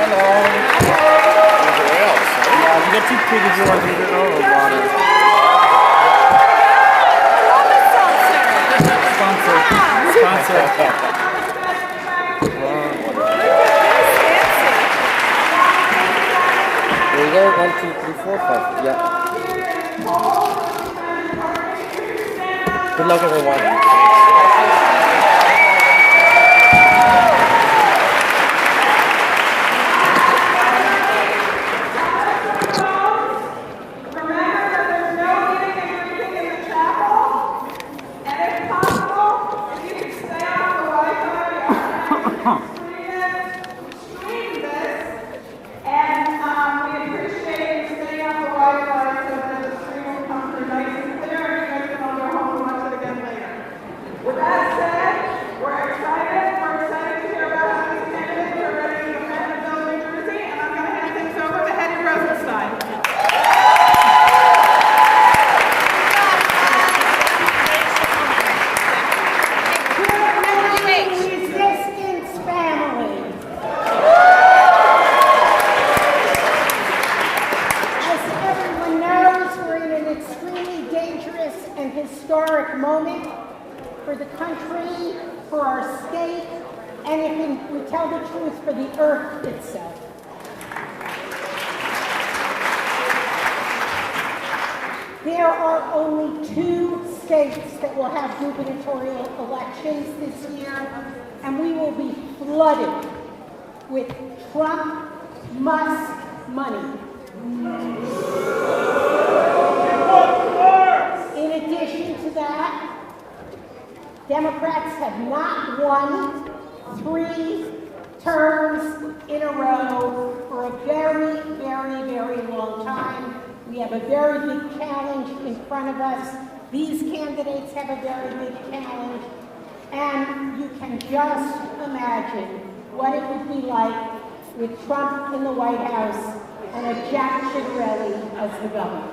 Yeah, you get 2 pig if you want to drink it or water. Sponsor. There you go. 1, 2, 3, 4, 5. Yeah. Good luck, everyone. Historic moment for the country, for our state, and if we tell the truth, for the earth itself. There are only 2 states that will have gubernatorial elections this year, and we will be flooded with Trump, Musk money. In addition to that, Democrats have not won 3 terms in a row for a very, very, very long time. We have a very big challenge in front of us. These candidates have a very big challenge. And you can just imagine what it would be like with Trump in the White House and a Jack Ciattarelli as the governor.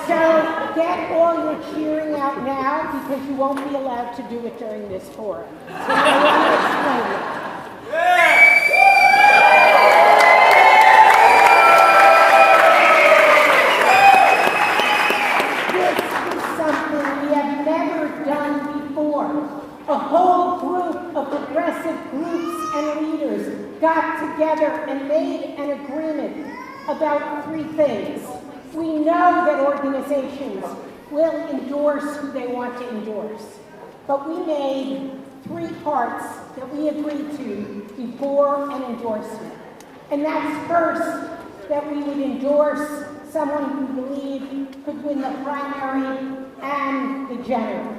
So get all your cheering out now because you won't be allowed to do it during this forum. So I want to explain it. This is something we have never done before. A whole group of progressive groups and leaders got together and made an agreement about 3 things. We know that organizations will endorse who they want to endorse, but we made 3 parts that we agreed to before an endorsement. And that's first, that we would endorse someone we believe could win the primary and the general.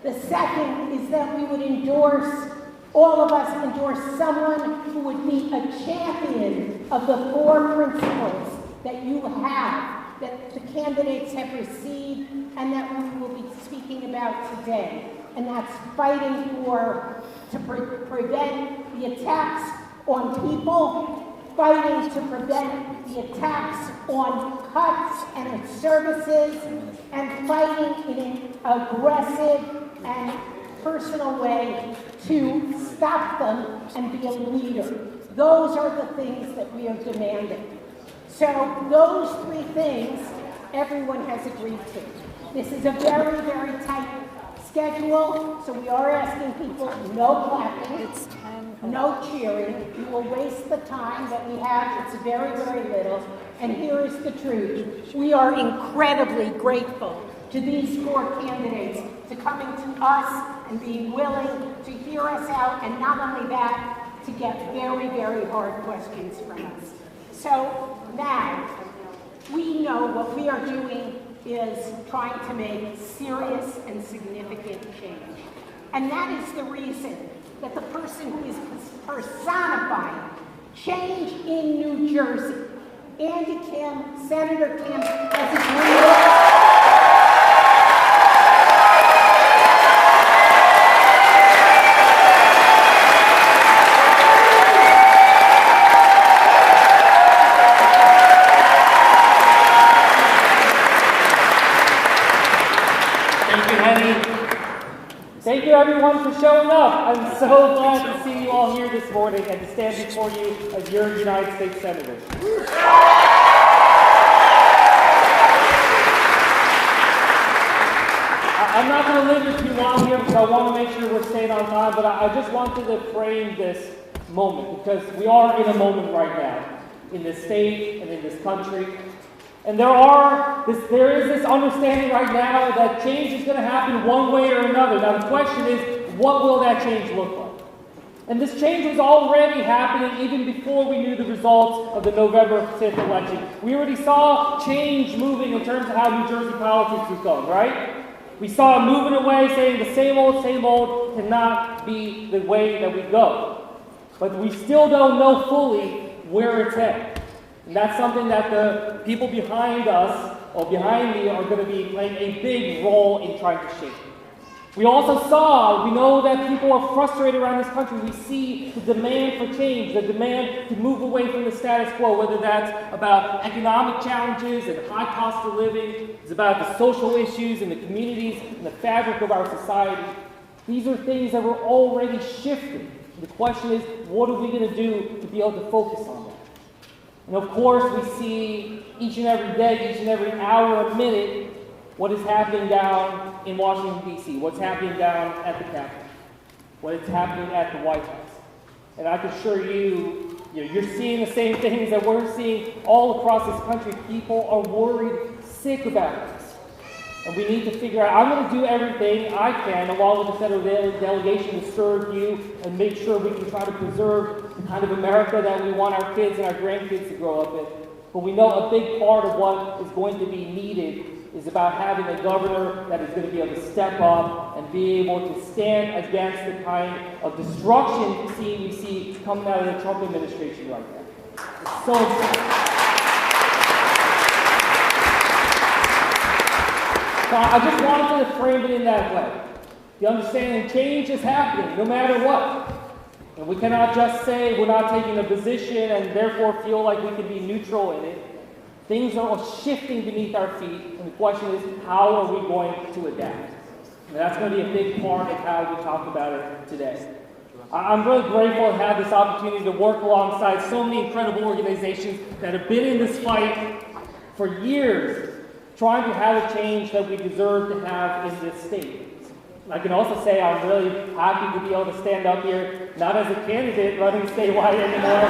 The second is that we would endorse, all of us endorse someone who would be a champion of the 4 principles that you have, that the candidates have received, and that we will be speaking about today. And that's fighting to prevent the attacks on people, fighting to prevent the attacks on cuts and services, and fighting in an aggressive and personal way to stop them and be a leader. Those are the things that we are demanding. So those 3 things everyone has agreed to. This is a very, very tight schedule, so we are asking people no clapping, no cheering. You will waste the time that we have. It's very, very little. And here is the truth. We are incredibly grateful to these 4 candidates to coming to us and being willing to hear us out, and not only that, to get very, very hard questions from us. So now, we know what we are doing is trying to make serious and significant change. And that is the reason that the person who is personifying change in New Jersey, Andy Kim, Senator Kim, has agreed. Thank you everyone for showing up. I'm so glad to see you all here this morning and to stand before you as your United States Senators. I'm not going to linger too long here because I want to make sure we're staying on time, but I just wanted to frame this moment because we are in a moment right now in this state and in this country. And there is this understanding right now that change is going to happen one way or another. Now the question is, what will that change look like? And this change was already happening even before we knew the results of the November 5th election. We already saw change moving in terms of how New Jersey politics was going, right? We saw it moving away, saying the same old cannot be the way that we go. But we still don't know fully where it's headed. And that's something that the people behind us, or behind me, are going to be playing a big role in trying to shape. We know that people are frustrated around this country. We see the demand for change, the demand to move away from the status quo, whether that's about economic challenges and high cost of living, it's about the social issues and the communities and the fabric of our society. These are things that were already shifting. The question is, what are we going to do to be able to focus on that? And of course, we see each and every day, each and every hour, a minute, what is happening down in Washington, D.C., what's happening down at the Capitol, what is happening at the White House. And I can assure you, you're seeing the same things that we're seeing all across this country. People are worried, sick about this. And we need to figure out, I'm going to do everything I can, along with the federal delegation, to serve you and make sure we can try to preserve the kind of America that we want our kids and our grandkids to grow up in. But we know a big part of what is going to be needed is about having a governor that is going to be able to step up and be able to stand against the kind of destruction we see coming out of the Trump administration right now. It's so important. So I just wanted to frame it in that way. The understanding change is happening no matter what. And we cannot just say we're not taking a position and therefore feel like we can be neutral in it. Things are shifting beneath our feet, and the question is, how are we going to adapt? And that's going to be a big part of how we talk about it today. I'm really grateful to have this opportunity to work alongside so many incredible organizations that have been in this fight for years, trying to have a change that we deserve to have in this state. I can also say I'm really happy to be able to stand up here, not as a candidate running statewide anymore.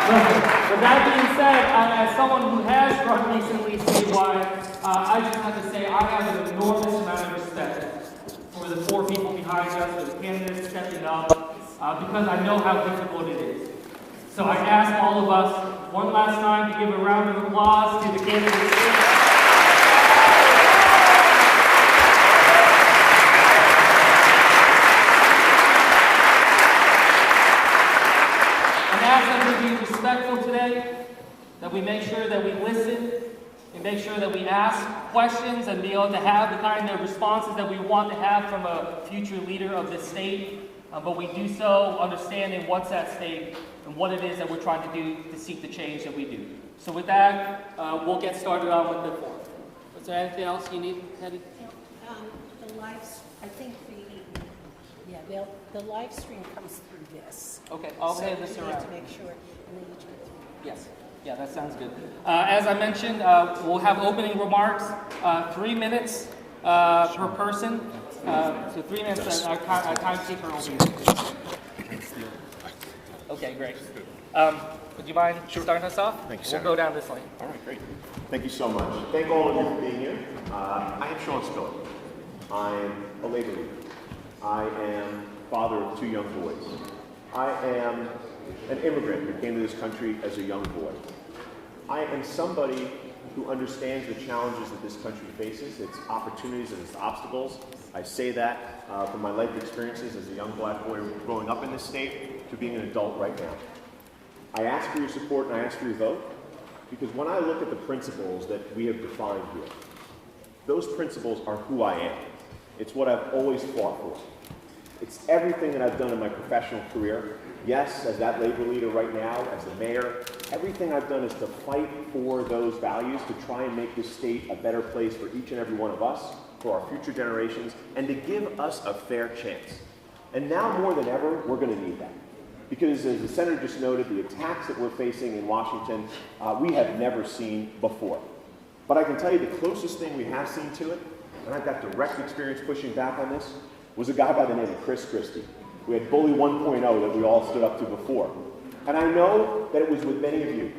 With that being said, as someone who has run recently statewide, I just have to say I have an enormous amount of respect for the four people behind us, for the candidates stepping up, because I know how difficult it is. So I ask all of us one last time to give a round of applause to the candidates. Respectful today, that we make sure that we listen and make sure that we ask questions and be able to have the kind of responses that we want to have from a future leader of this state, but we do so understanding what's at stake and what it is that we're trying to do to seek the change that we do. So with that, we'll get started on with the forum. Was there anything else you need, Hetty? The live stream comes through this. Okay, I'll hand this around. To make sure. Yes. Yeah, that sounds good. As I mentioned, we'll have opening remarks, 3 minutes per person. So 3 minutes, our timekeeper will be there. Okay, great. Would you mind starting us off? Thank you, We'll go down this lane. All right, great. Thank you so much. Thank all of you for being here. I am Sean Spiller. I'm a labor leader. I am father of 2 young boys. I am an immigrant who came to this country as a young boy. I am somebody who understands the challenges that this country faces, its opportunities and its obstacles. I say that from my life experiences as a young black boy growing up in this state to being an adult right now. I ask for your support and I ask for your vote because when I look at the principles that we have defined here, those principles are who I am. It's what I've always fought for. It's everything that I've done in my professional career. Yes, as that labor leader right now, as the mayor, everything I've done is to fight for those values, to try and make this state a better place for each and every one of us, for our future generations, and to give us a fair chance. And now more than ever, we're going to need that. Because as the Senator just noted, the attacks that we're facing in Washington, we have never seen before. But I can tell you the closest thing we have seen to it, and I've got direct experience pushing back on this, was a guy by the name of Chris Christie. We had Bully 1.0 that we all stood up to before. And I know that it was with many of you,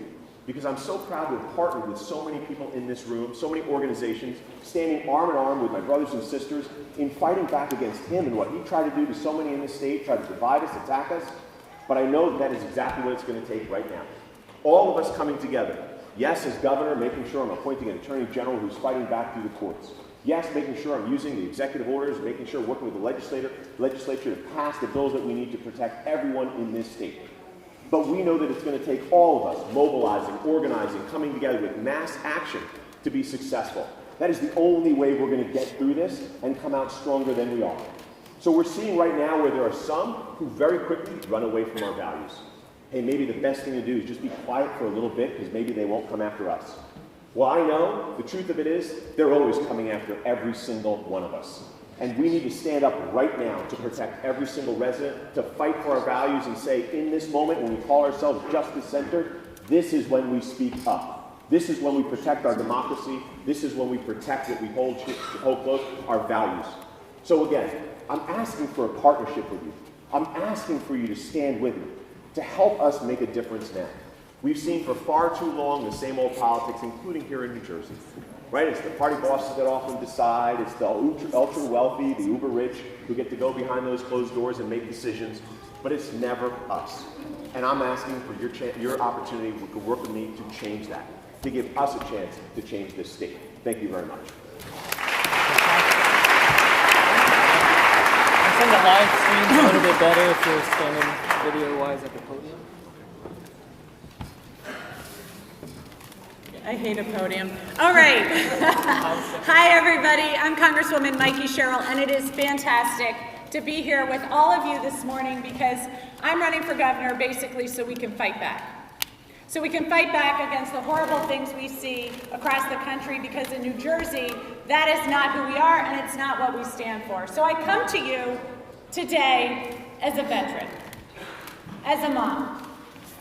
because I'm so proud to have partnered with so many people in this room, so many organizations, standing arm in arm with my brothers and sisters in fighting back against him and what he tried to do to so many in this state, tried to divide us, attack us. But I know that is exactly what it's going to take right now. All of us coming together. Yes, as governor, making sure I'm appointing an attorney general who's fighting back through the courts. Yes, making sure I'm using the executive orders, making sure working with the legislature to pass the bills that we need to protect everyone in this state. But we know that it's going to take all of us mobilizing, organizing, coming together with mass action to be successful. That is the only way we're going to get through this and come out stronger than we are. So we're seeing right now where there are some who very quickly run away from our values. Hey, maybe the best thing to do is just be quiet for a little bit because maybe they won't come after us. Well, I know the truth of it is they're always coming after every single one of us. And we need to stand up right now to protect every single resident, to fight for our values and say, in this moment when we call ourselves justice-centered, this is when we speak up. This is when we protect our democracy. This is when we protect what we hold close, our values. So again, I'm asking for a partnership with you. I'm asking for you to stand with me, to help us make a difference now. We've seen for far too long the same old politics, including here in New Jersey. Right? It's the party bosses that often decide. It's the ultra wealthy, the uber rich, who get to go behind those closed doors and make decisions. But it's never us. And I'm asking for your opportunity to work with me to change that, to give us a chance to change this state. Thank you very much. I think the live stream's a little bit better if you're standing video-wise at the podium. I hate a podium. All right. Hi, everybody. I'm Congresswoman Mikey Sherrill, and it is fantastic to be here with all of you this morning because I'm running for governor basically so we can fight back. So we can fight back against the horrible things we see across the country because in New Jersey, that is not who we are and it's not what we stand for. So I come to you today as a veteran, as a mom,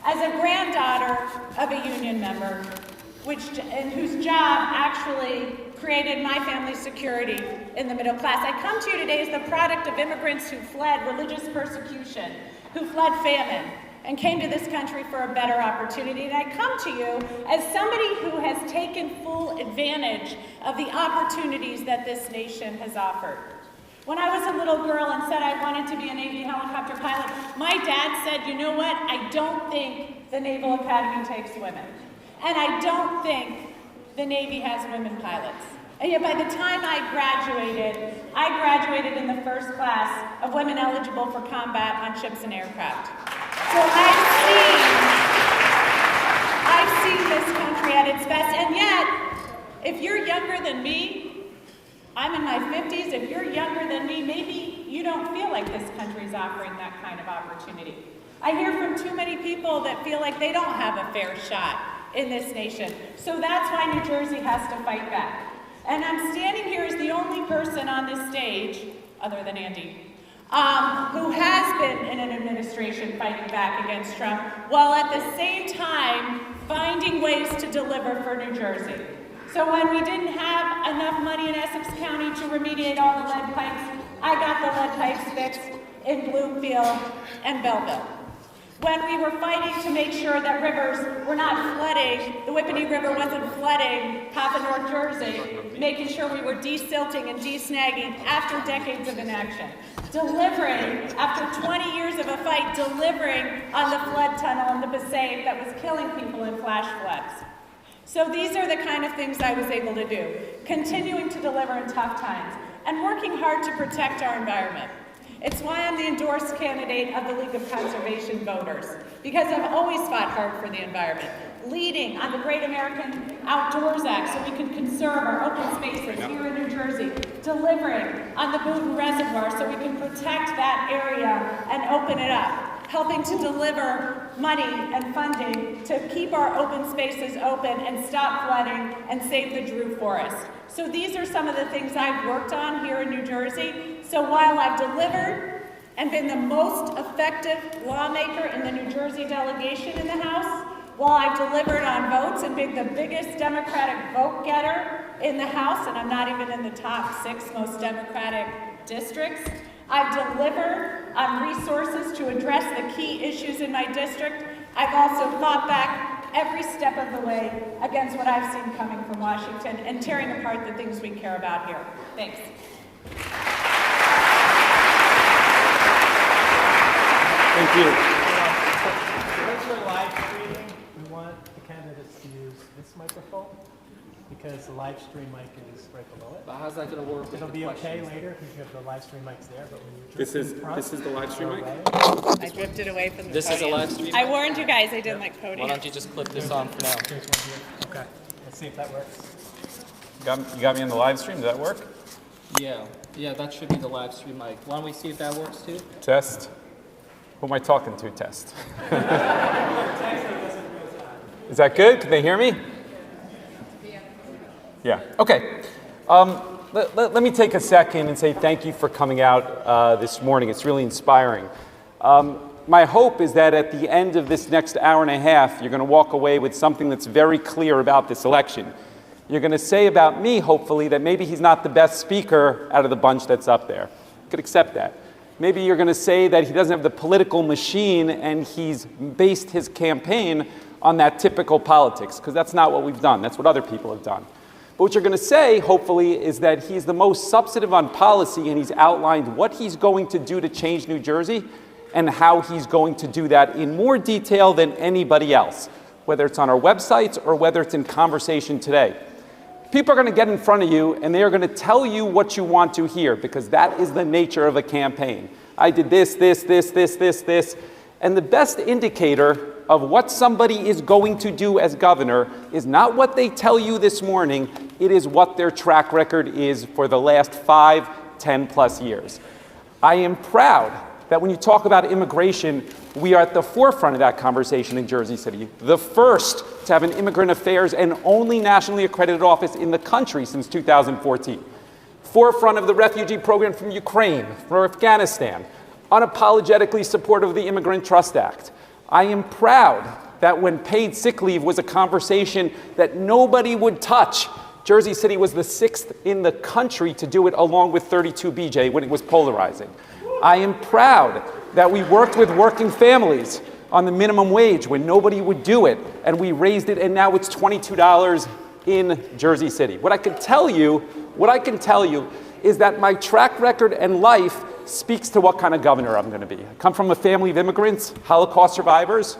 as a granddaughter of a union member, and whose job actually created my family's security in the middle class. I come to you today as the product of immigrants who fled religious persecution, who fled famine, and came to this country for a better opportunity. And I come to you as somebody who has taken full advantage of the opportunities that this nation has offered. When I was a little girl and said I wanted to be a Navy helicopter pilot, my dad said, you know what, I don't think the Naval Academy takes women. And I don't think the Navy has women pilots. And yet by the time I graduated in the first class of women eligible for combat on ships and aircraft. So I've seen this country at its best. And yet, if you're younger than me, I'm in my 50s, if you're younger than me, maybe you don't feel like this country's offering that kind of opportunity. I hear from too many people that feel like they don't have a fair shot in this nation. So that's why New Jersey has to fight back. And I'm standing here as the only person on this stage, other than Andy, who has been in an administration fighting back against Trump, while at the same time finding ways to deliver for New Jersey. So when we didn't have enough money in Essex County to remediate all the lead pipes, I got the lead pipes fixed in Bloomfield and Belleville. When we were fighting to make sure that rivers were not flooding, the Whippany River wasn't flooding half of North Jersey, making sure we were desilting and desnagging after decades of inaction. Delivering, after 20 years of a fight, delivering on the flood tunnel in the Passaic that was killing people in flash floods. So these are the kind of things I was able to do, continuing to deliver in tough times and working hard to protect our environment. It's why I'm the endorsed candidate of the League of Conservation Voters, because I've always fought hard for the environment, leading on the Great American Outdoors Act so we can conserve our open spaces here in New Jersey, delivering on the Boonton Reservoir so we can protect that area and open it up, helping to deliver money and funding to keep our open spaces open and stop flooding and save the Drew Forest. So these are some of the things I've worked on here in New Jersey. So while I've delivered and been the most effective lawmaker in the New Jersey delegation in the House, while I've delivered on votes and been the biggest Democratic vote getter in the House, and I'm not even in the top 6 most Democratic districts, I've delivered on resources to address the key issues in my district. I've also fought back every step of the way against what I've seen coming from Washington and tearing apart the things we care about here. Thanks. Thank you. Because we're live streaming, we want the candidates to use this microphone because the live stream mic is right below it. But how's that going to work? It'll be okay later because you have the live stream mics there, but when you This is the live stream mic? I drifted away from the This is a live stream. I warned you guys I didn't like Why podium. don't you just clip this on for now? Here's one here. Okay, let's see if that works. You got me on the live stream. Does that work? Yeah, that should be the live stream mic. Why don't we see if that works too? Test. Who am I talking to? Test. Is that good? Can they hear me? Yeah. Okay. Let me take a second and say thank you for coming out this morning. It's really inspiring. My hope is that at the end of this next hour and a half, you're going to walk away with something that's very clear about this election. You're going to say about me, hopefully, that maybe he's not the best speaker out of the bunch that's up there. You could accept that. Maybe you're going to say that he doesn't have the political machine and he's based his campaign on that typical politics, because that's not what we've done. That's what other people have done. But what you're going to say, hopefully, is that he's the most substantive on policy and he's outlined what he's going to do to change New Jersey and how he's going to do that in more detail than anybody else, whether it's on our websites or whether it's in conversation today. People are going to get in front of you and they are going to tell you what you want to hear, because that is the nature of a campaign. I did this. And the best indicator of what somebody is going to do as governor is not what they tell you this morning, it is what their track record is for the last 5, 10 plus years. I am proud that when you talk about immigration, we are at the forefront of that conversation in Jersey City. The first to have an immigrant affairs and only nationally accredited office in the country since 2014. Forefront of the refugee program from Ukraine, from Afghanistan. Unapologetically supportive of the Immigrant Trust Act. I am proud that when paid sick leave was a conversation that nobody would touch, Jersey City was the 6th in the country to do it, along with 32BJ when it was polarizing. I am proud that we worked with working families on the minimum wage when nobody would do it, and we raised it, and now it's $22 in Jersey City. What I can tell you is that my track record and life speaks to what kind of governor I'm going to be. I come from a family of immigrants, Holocaust survivors.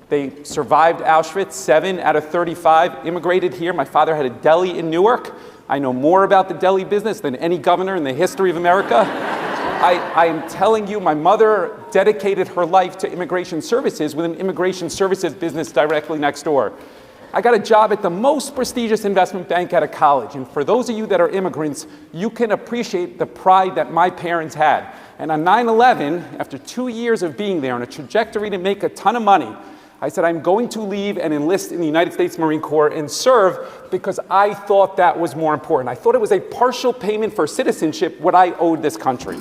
They survived Auschwitz. 7 out of 35 immigrated here. My father had a deli in Newark. I know more about the deli business than any governor in the history of America. I am telling you, my mother dedicated her life to immigration services with an immigration services business directly next door. I got a job at the most prestigious investment bank out of college. And for those of you that are immigrants, you can appreciate the pride that my parents had. And on 9/11, after 2 years of being there on a trajectory to make a ton of money, I said, I'm going to leave and enlist in the United States Marine Corps and serve because I thought that was more important. I thought it was a partial payment for citizenship, what I owed this country.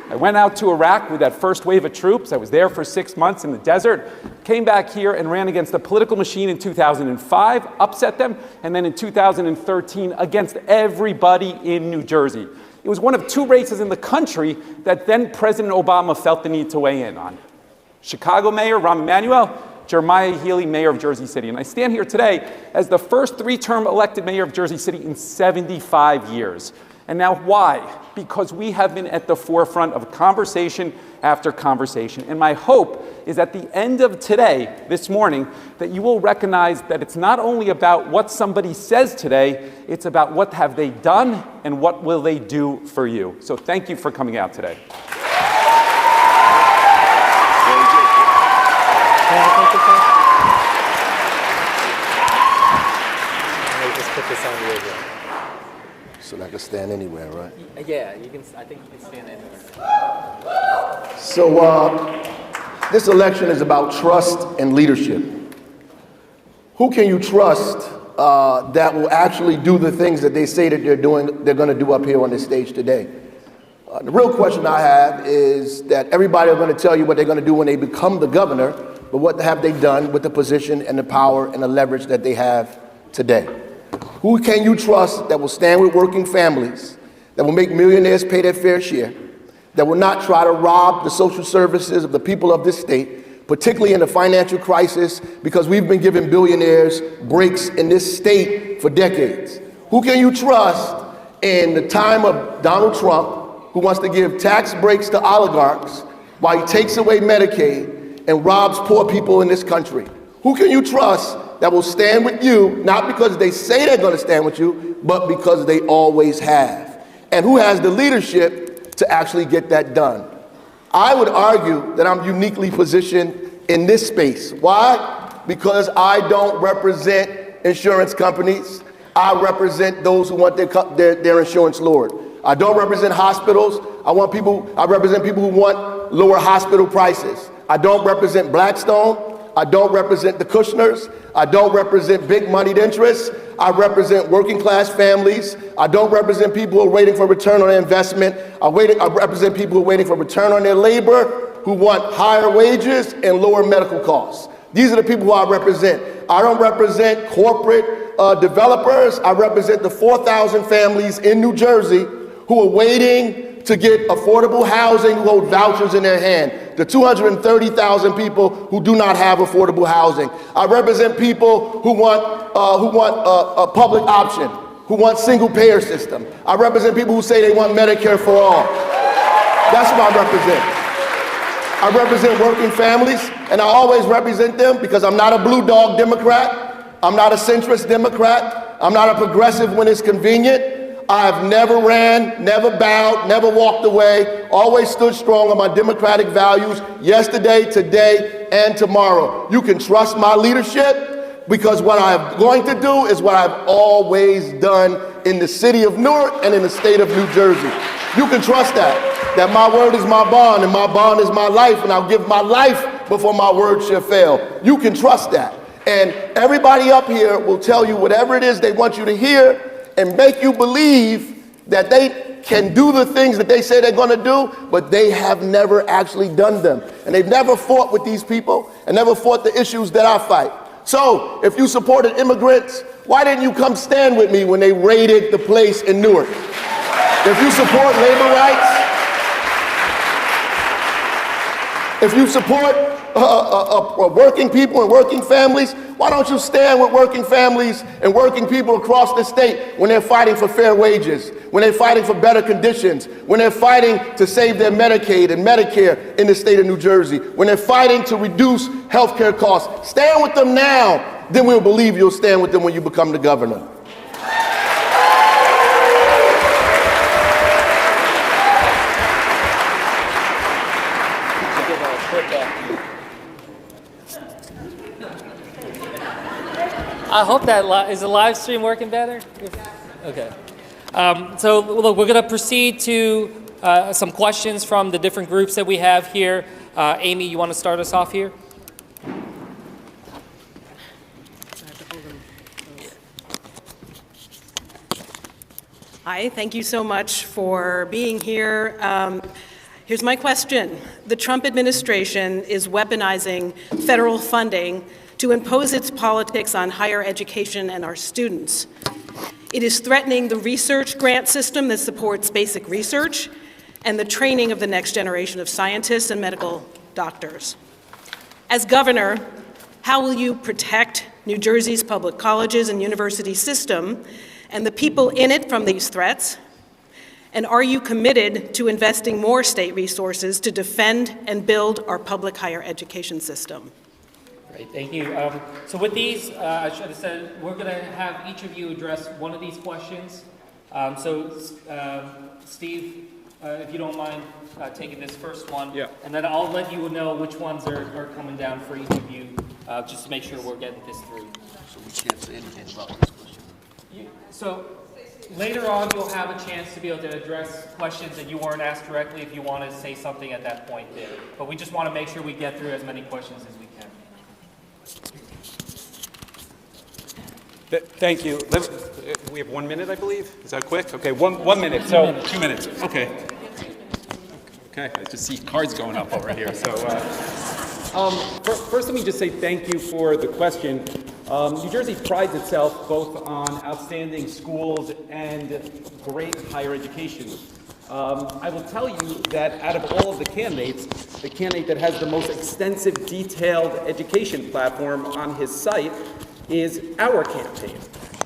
I went out to Iraq with that first wave of troops. I was there for 6 months in the desert, came back here and ran against the political machine in 2005, upset them, and then in 2013 against everybody in New Jersey. It was one of 2 races in the country that then President Obama felt the need to weigh in on. Chicago Mayor Rahm Emanuel, Jeremiah Healy, Mayor of Jersey City. And I stand here today as the first 3-term elected mayor of Jersey City in 75 years. And now why? Because we have been at the forefront of conversation after conversation. And my hope is at the end of today, this morning, that you will recognize that it's not only about what somebody says today, it's about what have they done and what will they do for you. So thank you for coming out today. Can I take this off? Let me just put this on the radio. So I can stand anywhere, right? Yeah, you can. I think you can stand anywhere. So, This election is about trust and leadership. Who can you trust that will actually do the things that they say that they're going to do up here on this stage today? The real question I have is that everybody are going to tell you what they're going to do when they become the governor, but what have they done with the position and the power and the leverage that they have today? Who can you trust that will stand with working families, that will make millionaires pay their fair share, that will not try to rob the social services of the people of this state, particularly in the financial crisis, because we've been giving billionaires breaks in this state for decades? Who can you trust in the time of Donald Trump, who wants to give tax breaks to oligarchs while he takes away Medicaid and robs poor people in this country? Who can you trust that will stand with you, not because they say they're going to stand with you, but because they always have? And who has the leadership to actually get that done? I would argue that I'm uniquely positioned in this space. Why? Because I don't represent insurance companies. I represent those who want their insurance lowered. I don't represent hospitals. I represent people who want lower hospital prices. I don't represent Blackstone. I don't represent the Kushners. I don't represent big moneyed interests. I represent working class families. I don't represent people who are waiting for return on their investment. I represent people who are waiting for return on their labor, who want higher wages and lower medical costs. These are the people who I represent. I don't represent corporate developers. I represent the 4,000 families in New Jersey who are waiting to get affordable housing, who hold vouchers in their hand. The 230,000 people who do not have affordable housing. I represent people who want a public option, who want single payer system. I represent people who say they want Medicare for all. That's what I represent. I represent working families, and I always represent them because I'm not a blue dog Democrat. I'm not a centrist Democrat. I'm not a progressive when it's convenient. I've never ran, never bowed, never walked away, always stood strong on my democratic values yesterday, today, and tomorrow. You can trust my leadership because what I'm going to do is what I've always done in the city of Newark and in the state of New Jersey. You can trust that my word is my bond and my bond is my life, and I'll give my life before my word shall fail. You can trust that. And everybody up here will tell you whatever it is they want you to hear and make you believe that they can do the things that they say they're going to do, but they have never actually done them. And they've never fought with these people and never fought the issues that I fight. So if you supported immigrants, why didn't you come stand with me when they raided the place in Newark? If you support labor rights, if you support working people and working families, why don't you stand with working families and working people across the state when they're fighting for fair wages, when they're fighting for better conditions, when they're fighting to save their Medicaid and Medicare in the state of New Jersey, when they're fighting to reduce health care costs? Stand with them now, then we'll believe you'll stand with them when you become the governor. I hope that is the live stream working better? Okay. So look, we're going to proceed to some questions from the different groups that we have here. Amy, you want to start us off here? Hi, thank you so much for being here. Here's my question. The Trump administration is weaponizing federal funding to impose its politics on higher education and our students. It is threatening the research grant system that supports basic research and the training of the next generation of scientists and medical doctors. As governor, how will you protect New Jersey's public colleges and university system and the people in it from these threats? And are you committed to investing more state resources to defend and build our public higher education system? Great, thank you. So with these, I should have said, we're going to have each of you address one of these questions. Steve, if you don't mind taking this first one, yeah. And then I'll let you know which ones are coming down for each of you, just to make sure we're getting this through. So we can't say anything about this question. Later on, you'll have a chance to be able to address questions that you weren't asked directly if you want to say something at that point there. But we just want to make sure we get through as many questions as we can. Thank you. We have 1 minute, I believe. Is that quick? Okay, one minute. So 2 minutes. Okay. Okay, I just see cards going up over here. So first, let me just say thank you for the question. New Jersey prides itself both on outstanding schools and great higher education. I will tell you that out of all of the candidates, the candidate that has the most extensive, detailed education platform on his site is our campaign.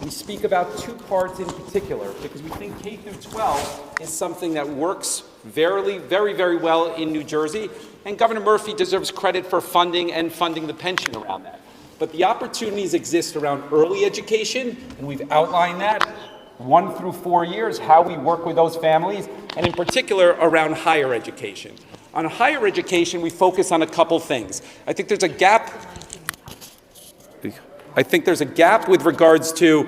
We speak about two parts in particular because we think K through 12 is something that works very, very well in New Jersey, and Governor Murphy deserves credit for funding the pension around that. But the opportunities exist around early education, and we've outlined that, 1 through 4 years, how we work with those families, and in particular around higher education. On higher education, we focus on a couple things. I think there's a gap with regards to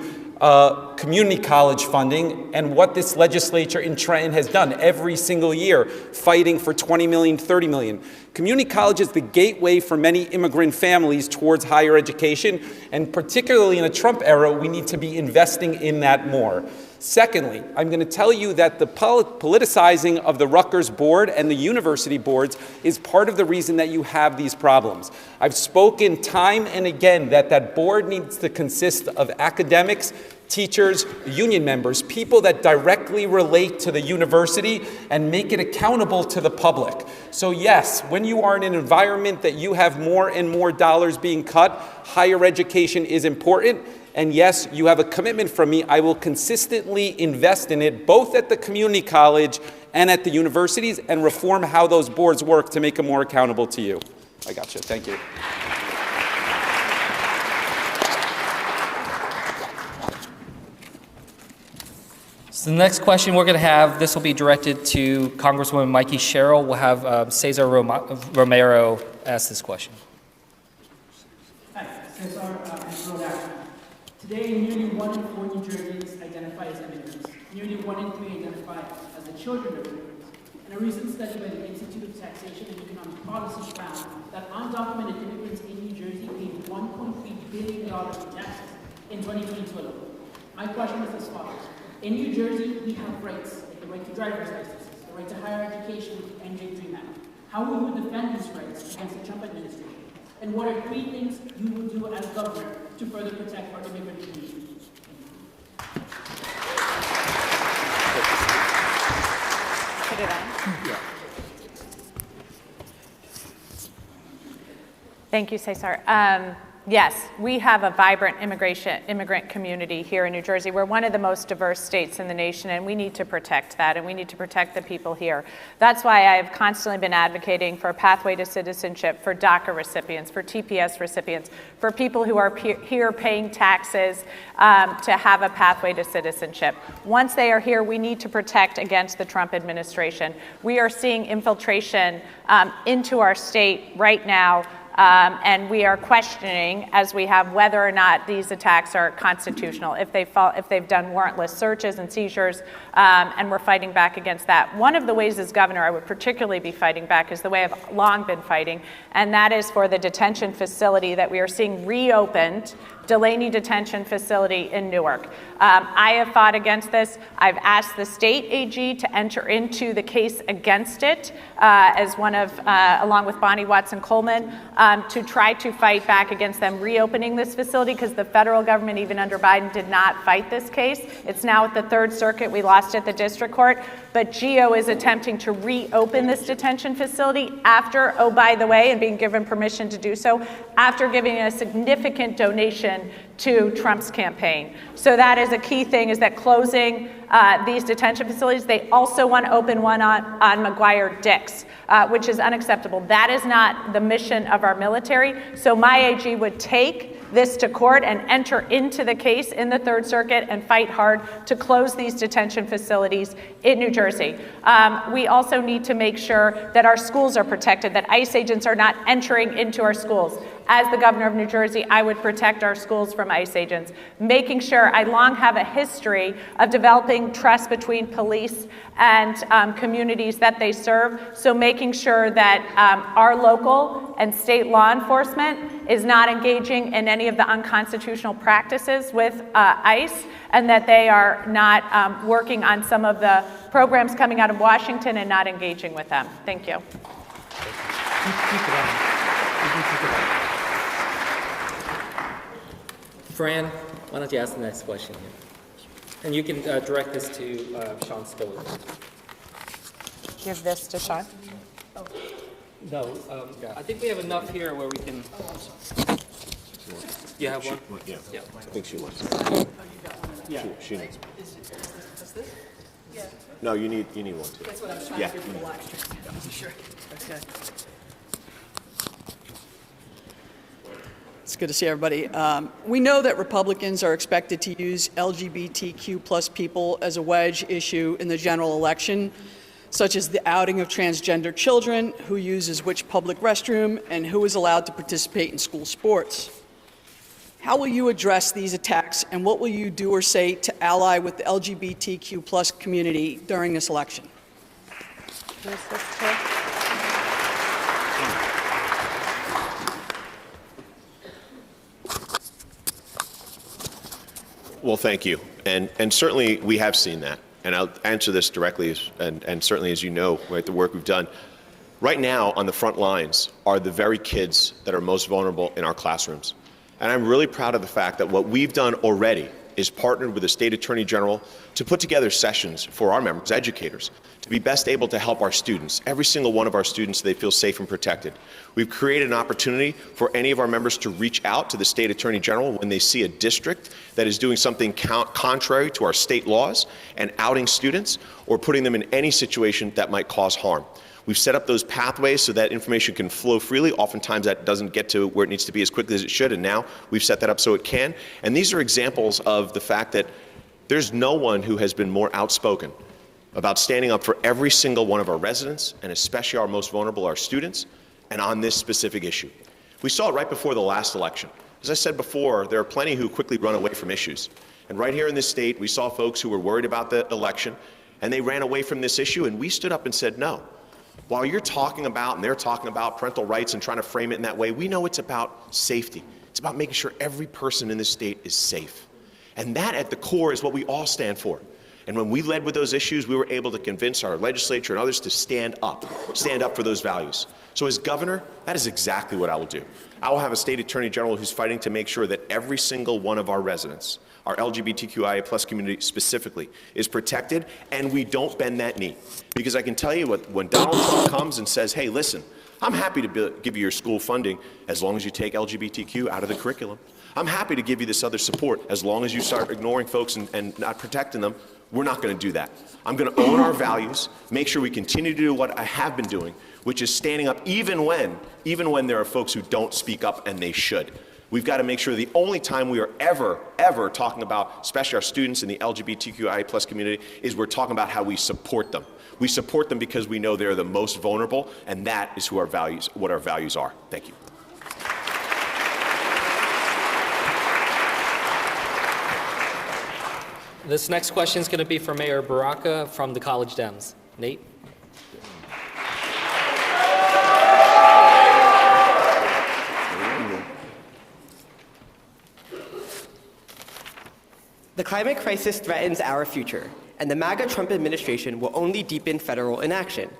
community college funding and what this legislature in Trenton has done every single year, fighting for 20 million, 30 million. Community college is the gateway for many immigrant families towards higher education, and particularly in a Trump era, we need to be investing in that more. Secondly, I'm going to tell you that the politicizing of the Rutgers board and the university boards is part of the reason that you have these problems. I've spoken time and again that that board needs to consist of academics, teachers, union members, people that directly relate to the university and make it accountable to the public. So yes, when you are in an environment that you have more and more dollars being cut, higher education is important. And yes, you have a commitment from me. I will consistently invest in it, both at the community college and at the universities, and reform how those boards work to make them more accountable to you. I got you. Thank you. So the next question we're going to have, this will be directed to Congresswoman Mikey Sherrill. We'll have Cesar Romero ask this question. Hi, Cesar Rhode Island. Today, nearly 1 in 4 New Jerseyans identify as immigrants. Nearly 1 in 3 identify as the children of immigrants. And a recent study by the Institute of Taxation and Economic Policy found that undocumented immigrants in New Jersey paid $1.3 billion in taxes in 2022 alone. My question is as follows. In New Jersey, we have rights, like the right to driver's licenses, the right to higher education, and J3 Act. How will you defend these rights against the Trump administration? And what are 3 things you will do as governor to further protect our immigrant community? Put it on. Yeah. Thank you, Cesar. Yes, we have a vibrant immigrant community here in New Jersey. We're one of the most diverse states in the nation, and we need to protect that, and we need to protect the people here. That's why I've constantly been advocating for a pathway to citizenship for DACA recipients, for TPS recipients, for people who are here paying taxes to have a pathway to citizenship. Once they are here, we need to protect against the Trump administration. We are seeing infiltration into our state right now. And we are questioning, as we have, whether or not these attacks are constitutional, if they've done warrantless searches and seizures, and we're fighting back against that. One of the ways as governor I would particularly be fighting back is the way I've long been fighting, and that is for the detention facility that we are seeing reopened, Delaney Detention Facility in Newark. I have fought against this. I've asked the state AG to enter into the case against it as one of, along with Bonnie Watson-Coleman, to try to fight back against them reopening this facility, because the federal government, even under Biden, did not fight this case. It's now at the Third Circuit. We lost at the district court. But GEO is attempting to reopen this detention facility after, oh, by the way, and being given permission to do so, after giving a significant donation to Trump's campaign. So that is a key thing, is that closing these detention facilities. They also want to open one on McGuire-Dix, which is unacceptable. That is not the mission of our military. So my AG would take this to court and enter into the case in the Third Circuit and fight hard to close these detention facilities in New Jersey. We also need to make sure that our schools are protected, that ICE agents are not entering into our schools. As the governor of New Jersey, I would protect our schools from from ICE agents, making sure, I long have a history of developing trust between police and communities that they serve, so making sure that our local and state law enforcement is not engaging in any of the unconstitutional practices with ICE, and that they are not working on some of the programs coming out of Washington and not engaging with them. Thank you. Fran, why don't you ask the next question here? And you can direct this to Sean Spiller. Give this to Sean. No, I think we have enough here where we can. You have one? Yeah. Yeah. I think she wants. Yeah. She needs. No, you need one too. That's what I was trying Yeah. to do for the live stream. Sure. Okay. It's good to see everybody. We know that Republicans are expected to use LGBTQ plus people as a wedge issue in the general election, such as the outing of transgender children, who uses which public restroom, and who is allowed to participate in school sports. How will you address these attacks, and what will you do or say to ally with the LGBTQ plus community during this election? Well, thank you. And certainly we have seen that. And I'll answer this directly, and certainly as you know, right, the work we've done. Right now on the front lines are the very kids that are most vulnerable in our classrooms. And I'm really proud of the fact that what we've done already is partnered with the State Attorney General to put together sessions for our members, educators, to be best able to help our students, every single one of our students, so they feel safe and protected. We've created an opportunity for any of our members to reach out to the State Attorney General when they see a district that is doing something contrary to our state laws and outing students or putting them in any situation that might cause harm. We've set up those pathways so that information can flow freely. Oftentimes that doesn't get to where it needs to be as quickly as it should, and now we've set that up so it can. And these are examples of the fact that there's no one who has been more outspoken about standing up for every single one of our residents, and especially our most vulnerable, our students, and on this specific issue. We saw it right before the last election. As I said before, there are plenty who quickly run away from issues. And right here in this state, we saw folks who were worried about the election, and they ran away from this issue, and we stood up and said, no. While you're talking about, and they're talking about parental rights and trying to frame it in that way, we know it's about safety. It's about making sure every person in this state is safe. And that at the core is what we all stand for. And when we led with those issues, we were able to convince our legislature and others to stand up for those values. So as governor, that is exactly what I will do. I will have a state attorney general who's fighting to make sure that every single one of our residents, our LGBTQIA plus community specifically, is protected, and we don't bend that knee. Because I can tell you when Donald Trump comes and says, hey, listen, I'm happy to give you your school funding as long as you take LGBTQ out of the curriculum. I'm happy to give you this other support as long as you start ignoring folks and not protecting them. We're not going to do that. I'm going to own our values, make sure we continue to do what I have been doing, which is standing up even when there are folks who don't speak up, and they should. We've got to make sure the only time we are ever talking about, especially our students in the LGBTQIA plus community, is we're talking about how we support them. We support them because we know they're the most vulnerable, and that is what our values are. Thank you. This next question is going to be for Mayor Baraka from the College Dems. Nate? The climate crisis threatens our future, and the MAGA Trump administration will only deepen federal inaction.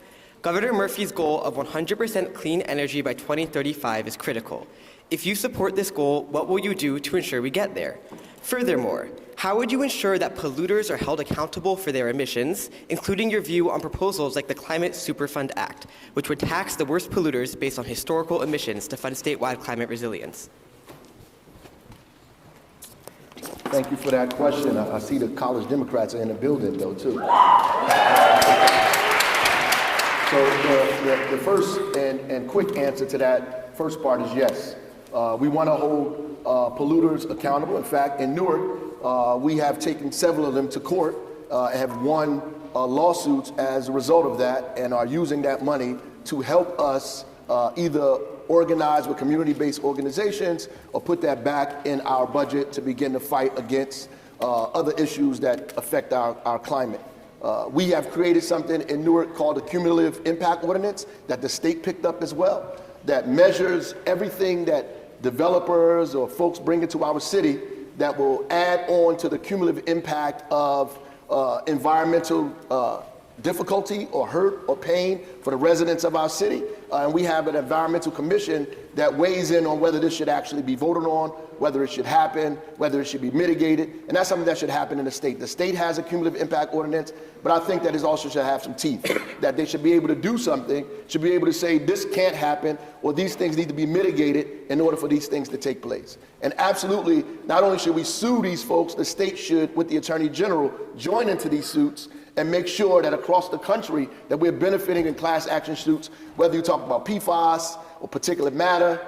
Governor Murphy's goal of 100% clean energy by 2035 is critical. If you support this goal, what will you do to ensure we get there? Furthermore, how would you ensure that polluters are held accountable for their emissions, including your view on proposals like the Climate Superfund Act, which would tax the worst polluters based on historical emissions to fund statewide climate resilience? Thank you for that question. I see the college Democrats are in the building, though, too. So the first and quick answer to that first part is yes. We want to hold polluters accountable. In fact, in Newark, we have taken several of them to court and have won lawsuits as a result of that, and are using that money to help us either organize with community-based organizations or put that back in our budget to begin to fight against other issues that affect our climate. We have created something in Newark called the Cumulative Impact Ordinance that the state picked up as well, that measures everything that developers or folks bring into our city that will add on to the cumulative impact of environmental difficulty or hurt or pain for the residents of our city. And we have an environmental commission that weighs in on whether this should actually be voted on, whether it should happen, whether it should be mitigated. And that's something that should happen in the state. The state has a cumulative impact ordinance, but I think that it also should have some teeth, that they should be able to do something, should be able to say this can't happen or these things need to be mitigated in order for these things to take place. And absolutely, not only should we sue these folks, the state should, with the Attorney General, join into these suits and make sure that across the country that we're benefiting in class action suits, whether you talk about PFAS or particulate matter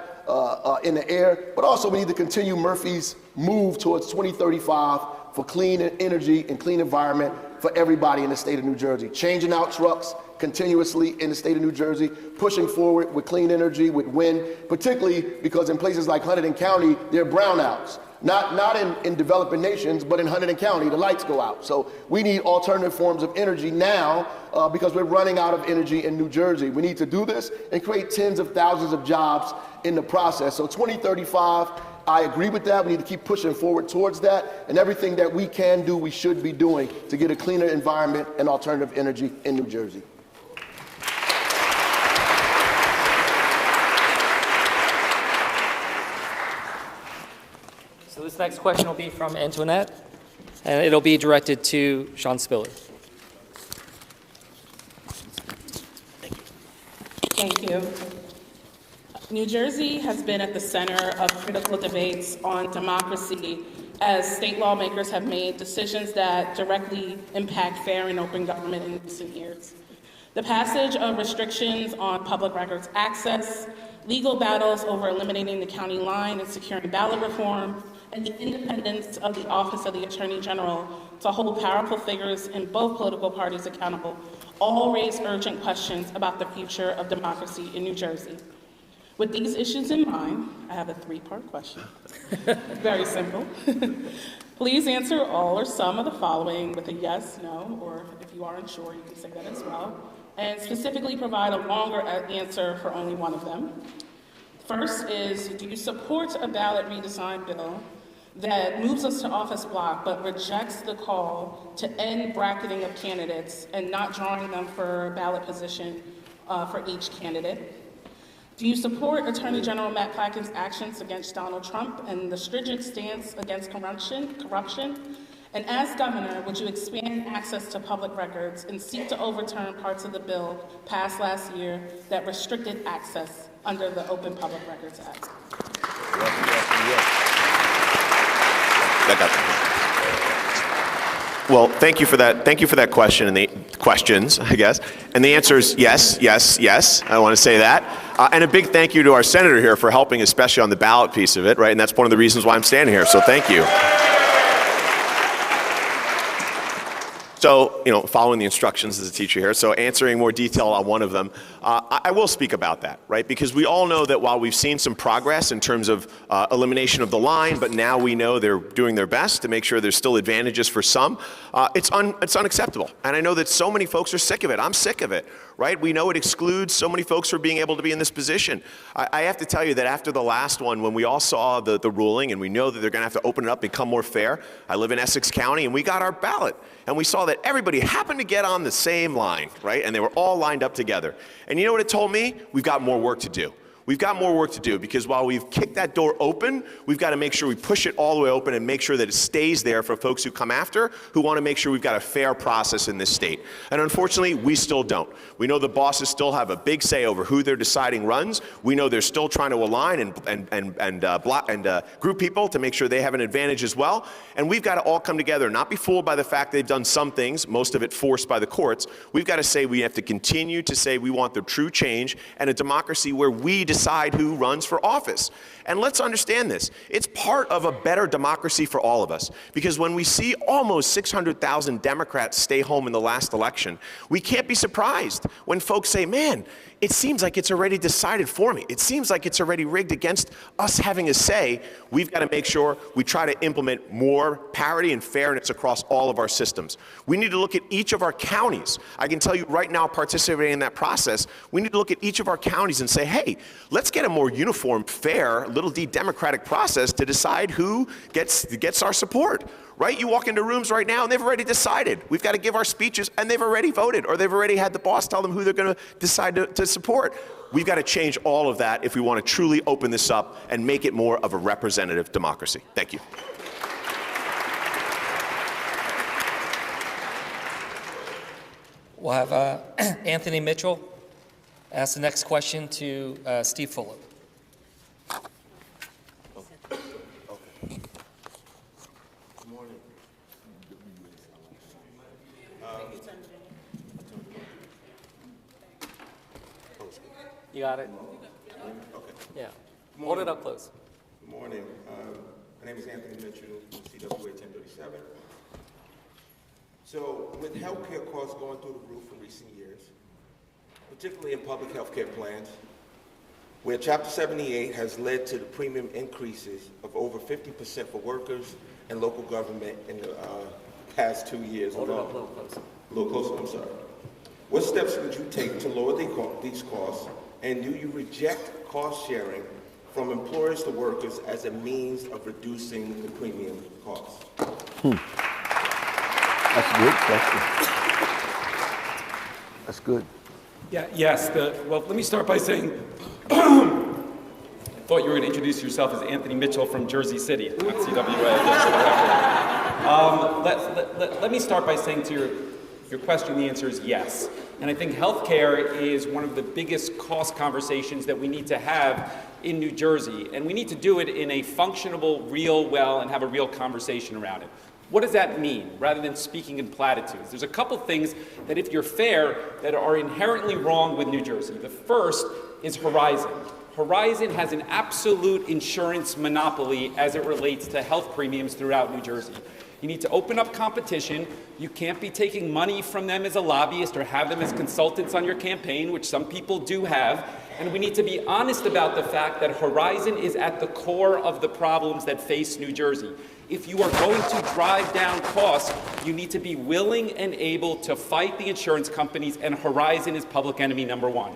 in the air, but also we need to continue Murphy's move towards 2035 for clean energy and clean environment for everybody in the state of New Jersey. Changing out trucks continuously in the state of New Jersey, pushing forward with clean energy, with wind, particularly because in places like Hunterdon County, there are brownouts. Not in developing nations, but in Hunterdon County, the lights go out. So we need alternative forms of energy now because we're running out of energy in New Jersey. We need to do this and create tens of thousands of jobs in the process. So 2035, I agree with that. We need to keep pushing forward towards that. And everything that we can do, we should be doing to get a cleaner environment and alternative energy in New Jersey. So this next question will be from Antoinette, and it'll be directed to Sean Spiller. Thank you. New Jersey has been at the center of critical debates on democracy as state lawmakers have made decisions that directly impact fair and open government in recent years. The passage of restrictions on public records access, legal battles over eliminating the county line and securing ballot reform, and the independence of the Office of the Attorney General to hold powerful figures in both political parties accountable all raise urgent questions about the future of democracy in New Jersey. With these issues in mind, I have a three-part question. Very simple. Please answer all or some of the following with a yes, no, or if you are unsure, you can say that as well, and specifically provide a longer answer for only one of them. First is, do you support a ballot redesign bill that moves us to office block but rejects the call to end bracketing of candidates and not drawing them for a ballot position for each candidate? Do you support Attorney General Matt Platkin's actions against Donald Trump and the stringent stance against corruption? And as governor, would you expand access to public records and seek to overturn parts of the bill passed last year that restricted access under the Open Public Records Act? Well, thank you for that. Thank you for that question and the questions, I guess. And the answer is yes, yes, yes. I want to say that. And a big thank you to our senator here for helping, especially on the ballot piece of it, right? And that's one of the reasons why I'm standing here. So thank you. So, following the instructions as a teacher here, so answering more detail on one of them, I will speak about that, right? Because we all know that while we've seen some progress in terms of elimination of the line, but now we know they're doing their best to make sure there's still advantages for some, it's unacceptable. And I know that so many folks are sick of it. I'm sick of it, right? We know it excludes so many folks from being able to be in this position. I have to tell you that after the last one, when we all saw the ruling and we know that they're going to have to open it up, become more fair, I live in Essex County and we got our ballot. And we saw that everybody happened to get on the same line, right? And they were all lined up together. And you know what it told me? We've got more work to do. We've got more work to do because while we've kicked that door open, we've got to make sure we push it all the way open and make sure that it stays there for folks who come after, who want to make sure we've got a fair process in this state. And unfortunately, we still don't. We know the bosses still have a big say over who they're deciding runs. We know they're still trying to align and group people to make sure they have an advantage as well. And we've got to all come together, not be fooled by the fact they've done some things, most of it forced by the courts. We've got to say we have to continue to say we want the true change and a democracy where we decide who runs for office. And let's understand this. It's part of a better democracy for all of us. Because when we see almost 600,000 Democrats stay home in the last election, we can't be surprised when folks say, man, it seems like it's already decided for me. It seems like it's already rigged against us having a say. We've got to make sure we try to implement more parity and fairness across all of our systems. We need to look at each of our counties. I can tell you right now, participating in that process, we need to look at each of our counties and say, hey, let's get a more uniform, fair, little d democratic process to decide who gets our support. Right? You walk into rooms right now and they've already decided. We've got to give our speeches and they've already voted, or they've already had the boss tell them who they're going to decide to support. We've got to change all of that if we want to truly open this up and make it more of a representative democracy. Thank you. We'll have Anthony Mitchell ask the next question to Steve Fulop. You got it? Okay. Yeah. Hold it up close. Good morning. My name is Anthony Mitchell from CWA 1037. So with healthcare costs going through the roof in recent years, particularly in public healthcare plans, where Chapter 78 has led to the premium increases of over 50% for workers and local government in the past 2 years alone. Hold it up a little closer. A little closer, I'm sorry. What steps would you take to lower these costs? And do you reject cost sharing from employers to workers as a means of reducing the premium costs? That's a good question. That's good. Yeah, yes. Well, let me start by saying, I thought you were going to introduce yourself as Anthony Mitchell from Jersey City, not CWA. Let me start by saying to your question, the answer is yes. And I think healthcare is one of the biggest cost conversations that we need to have in New Jersey. And we need to do it in a functionable, real well, and have a real conversation around it. What does that mean, rather than speaking in platitudes? There's a couple things that, if you're fair, that are inherently wrong with New Jersey. The first is Horizon. Horizon has an absolute insurance monopoly as it relates to health premiums throughout New Jersey. You need to open up competition. You can't be taking money from them as a lobbyist or have them as consultants on your campaign, which some people do have. And we need to be honest about the fact that Horizon is at the core of the problems that face New Jersey. If you are going to drive down costs, you need to be willing and able to fight the insurance companies, and Horizon is public enemy number one.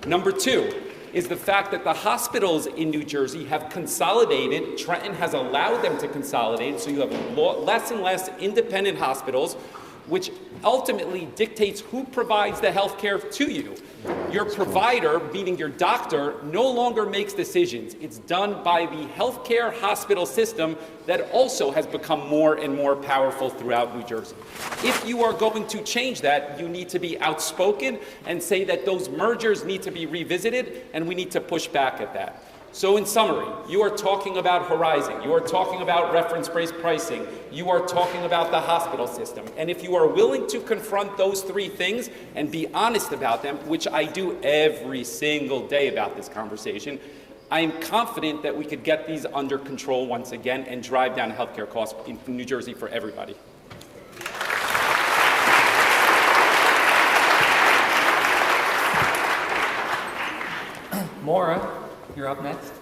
Number two is the fact that the hospitals in New Jersey have consolidated. Trenton has allowed them to consolidate, so you have less and less independent hospitals, which ultimately dictates who provides the health care to you. Your provider, meaning your doctor, no longer makes decisions. It's done by the healthcare hospital system that also has become more and more powerful throughout New Jersey. If you are going to change that, you need to be outspoken and say that those mergers need to be revisited, and we need to push back at that. So in summary, you are talking about Horizon, you are talking about reference-based pricing, you are talking about the hospital system. And if you are willing to confront those three things and be honest about them, which I do every single day about this conversation, I am confident that we could get these under control once again and drive down healthcare costs in New Jersey for everybody. Maura, you're up next.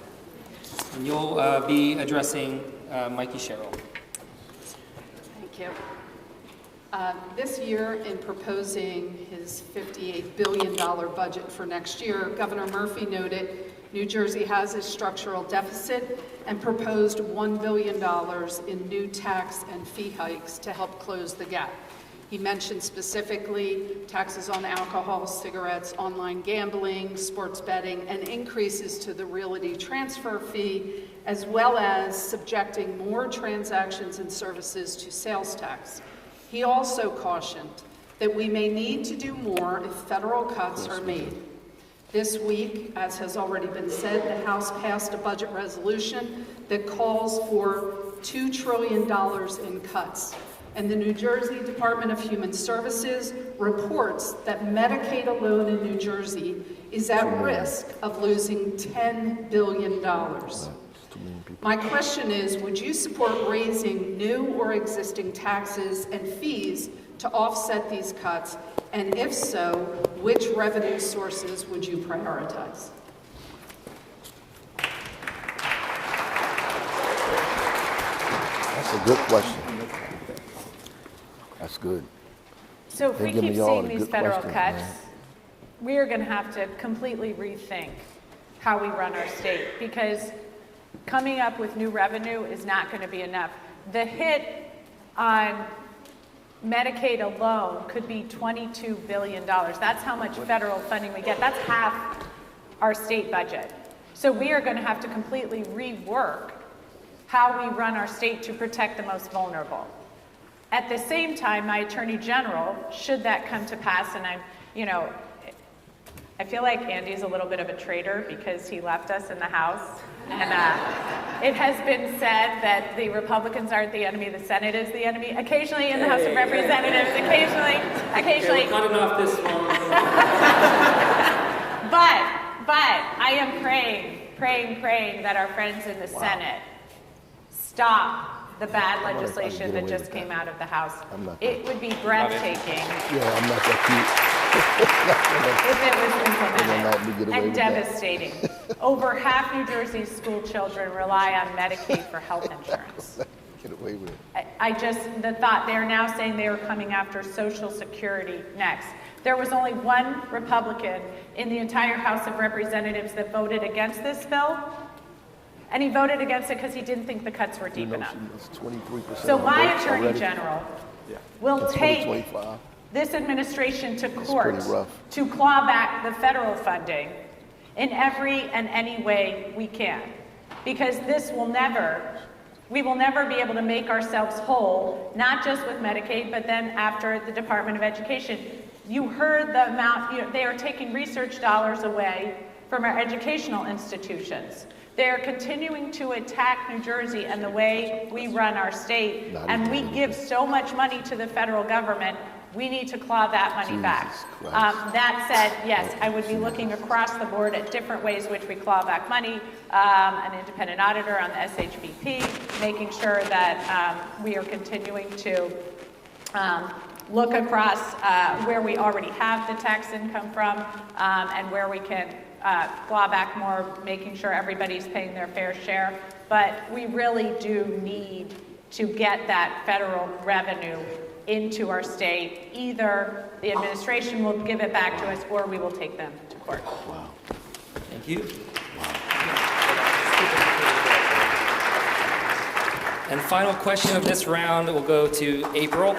And you'll be addressing Mikey Sherrill. Thank you. This year, in proposing his $58 billion budget for next year, Governor Murphy noted New Jersey has a structural deficit and proposed $1 billion in new tax and fee hikes to help close the gap. He mentioned specifically taxes on alcohol, cigarettes, online gambling, sports betting, and increases to the realty transfer fee, as well as subjecting more transactions and services to sales tax. He also cautioned that we may need to do more if federal cuts are made. This week, as has already been said, the House passed a budget resolution that calls for $2 trillion in cuts. And the New Jersey Department of Human Services reports that Medicaid alone in New Jersey is at risk of losing $10 billion. My question is, would you support raising new or existing taxes and fees to offset these cuts? And if so, which revenue sources would you prioritize? That's a good question. That's good. So if They're we giving keep you all seeing the these good federal questions, cuts, man. we are going to have to completely rethink how we run our state, because coming up with new revenue is not going to be enough. The hit on Medicaid alone could be $22 billion. That's how much federal funding we get. That's half our state budget. So we are going to have to completely rework how we run our state to protect the most vulnerable. At the same time, my Attorney General, should that come to pass, and I feel like Andy's a little bit of a traitor because he left us in the House. And it has been said that the Republicans aren't the enemy, the Senate is the enemy. Occasionally in the House of Representatives, occasionally. Okay, we're cutting off this one. But I am praying that our friends in the Senate stop the bad legislation that just came out of the House. It would be breathtaking Yeah, I'm not that if it was implemented, and devastating. Over half New Jersey's school children rely on Medicaid for health insurance. Get away with it. The thought, they're now saying they are coming after Social Security next. There was only one Republican in the entire House of Representatives that voted against this bill, and he voted against it because he didn't think the cuts were deep enough. 23% So my votes Attorney already. General will That's take 2025. this administration to court pretty rough. to claw back the federal funding in every and any way we can. Because we will never be able to make ourselves whole, not just with Medicaid, but then after the Department of Education. You heard the amount, they are taking research dollars away from our educational institutions. They are continuing to attack New Jersey and the way we run our state, and we give so much money to the federal government. We need to claw that money back. That said, yes, I would be looking across the board at different ways which we claw back money, an independent auditor on the SHBP, making sure that we are continuing to look across where we already have the tax income from, and where we can claw back more, making sure everybody's paying their fair share. But we really do need to get that federal revenue into our state. Either the administration will give it back to us, or we will take them to court. Wow. Thank you. And final question of this round will go to April,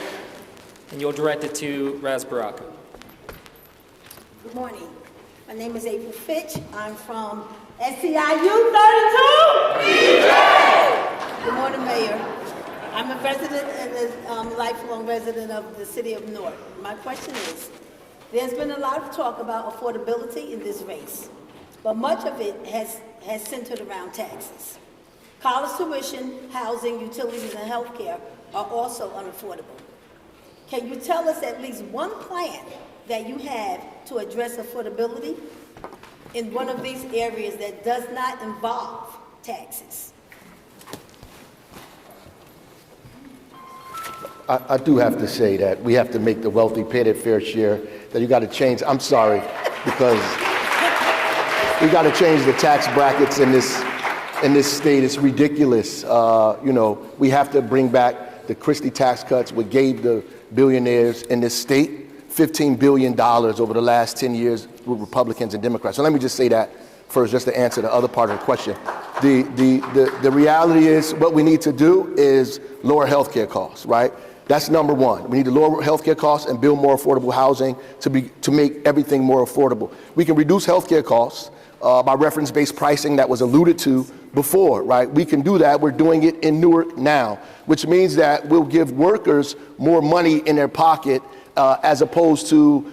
and you'll direct it to Raz Baraka. Good morning. My name is April Fitch. I'm from SCIU 32. Good morning, Mayor. I'm a resident and a lifelong resident of the city of Newark. My question is, there's been a lot of talk about affordability in this race, but much of it has centered around taxes. College tuition, housing, utilities, and healthcare are also unaffordable. Can you tell us at least one plan that you have to address affordability in one of these areas that does not involve taxes? I do have to say that we have to make the wealthy pay their fair share, that you got to change. I'm sorry, because we got to change the tax brackets in this state. It's ridiculous. We have to bring back the Christie tax cuts, what gave the billionaires in this state $15 billion over the last 10 years with Republicans and Democrats. So let me just say that first, just to answer the other part of the question. The reality is what we need to do is lower healthcare costs, right? That's number one. We need to lower healthcare costs and build more affordable housing to make everything more affordable. We can reduce healthcare costs by reference-based pricing that was alluded to before, right? We can do that. We're doing it in Newark now, which means that we'll give workers more money in their pocket as opposed to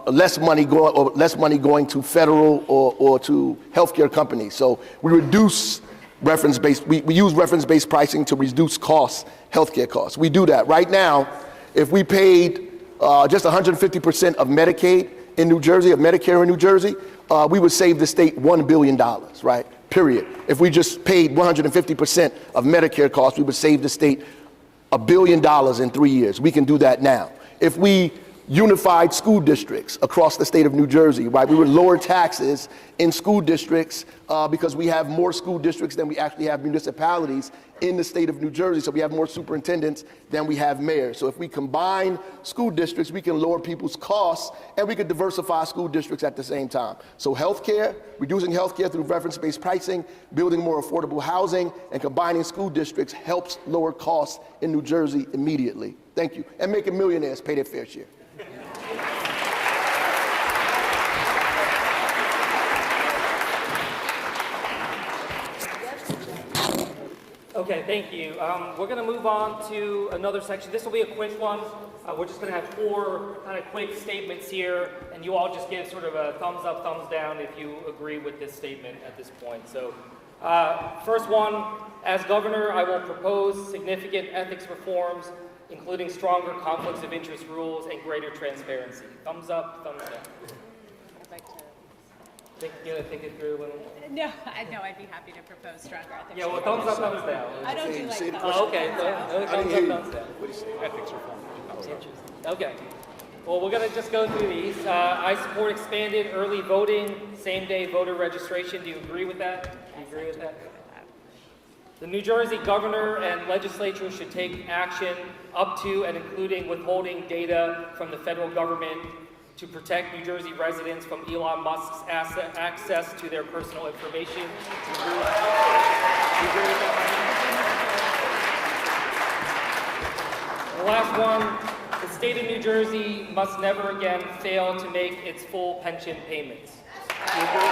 less money going to federal or to healthcare companies. So we reduce reference-based. We use reference-based pricing to reduce costs, healthcare costs. We do that right now. If we paid just 150% of Medicaid in New Jersey, of Medicare in New Jersey, we would save the state $1 billion, right? Period. If we just paid 150% of Medicare costs, we would save the state $1 billion in 3 years. We can do that now. if we unified school districts across the state of New Jersey, right? We would lower taxes in school districts because we have more school districts than we actually have municipalities in the state of New Jersey. So we have more superintendents than we have mayors. So if we combine school districts, we can lower people's costs and we could diversify school districts at the same time. So healthcare, reducing healthcare through reference-based pricing, building more affordable housing, and combining school districts helps lower costs in New Jersey immediately. Thank you. And making millionaires pay their fair share. Okay, thank you. We're going to move on to another section. This will be a quick one. We're just going to have 4 kind of quick statements here, and you all just give sort of a thumbs up, thumbs down if you agree with this statement at this point. So, first one, as governor, I will propose significant ethics reforms, including stronger conflicts of interest rules and greater transparency. Thumbs up, thumbs down. Think it through. No, I'd be happy to propose stronger ethics. Yeah, well, thumbs up, thumbs down. I don't do like thumbs up. Oh, okay, thumbs up, thumbs down. Ethics reform. Okay. Well, we're going to just go through these. I support expanded early voting, same-day voter registration. Do you agree with that? Do you agree with that? The New Jersey governor and legislature should take action up to and including withholding data from the federal government to protect New Jersey residents from Elon Musk's access to their personal information. Do you agree with that? The last one, the state of New Jersey must never again fail to make its full pension payments. Do you agree?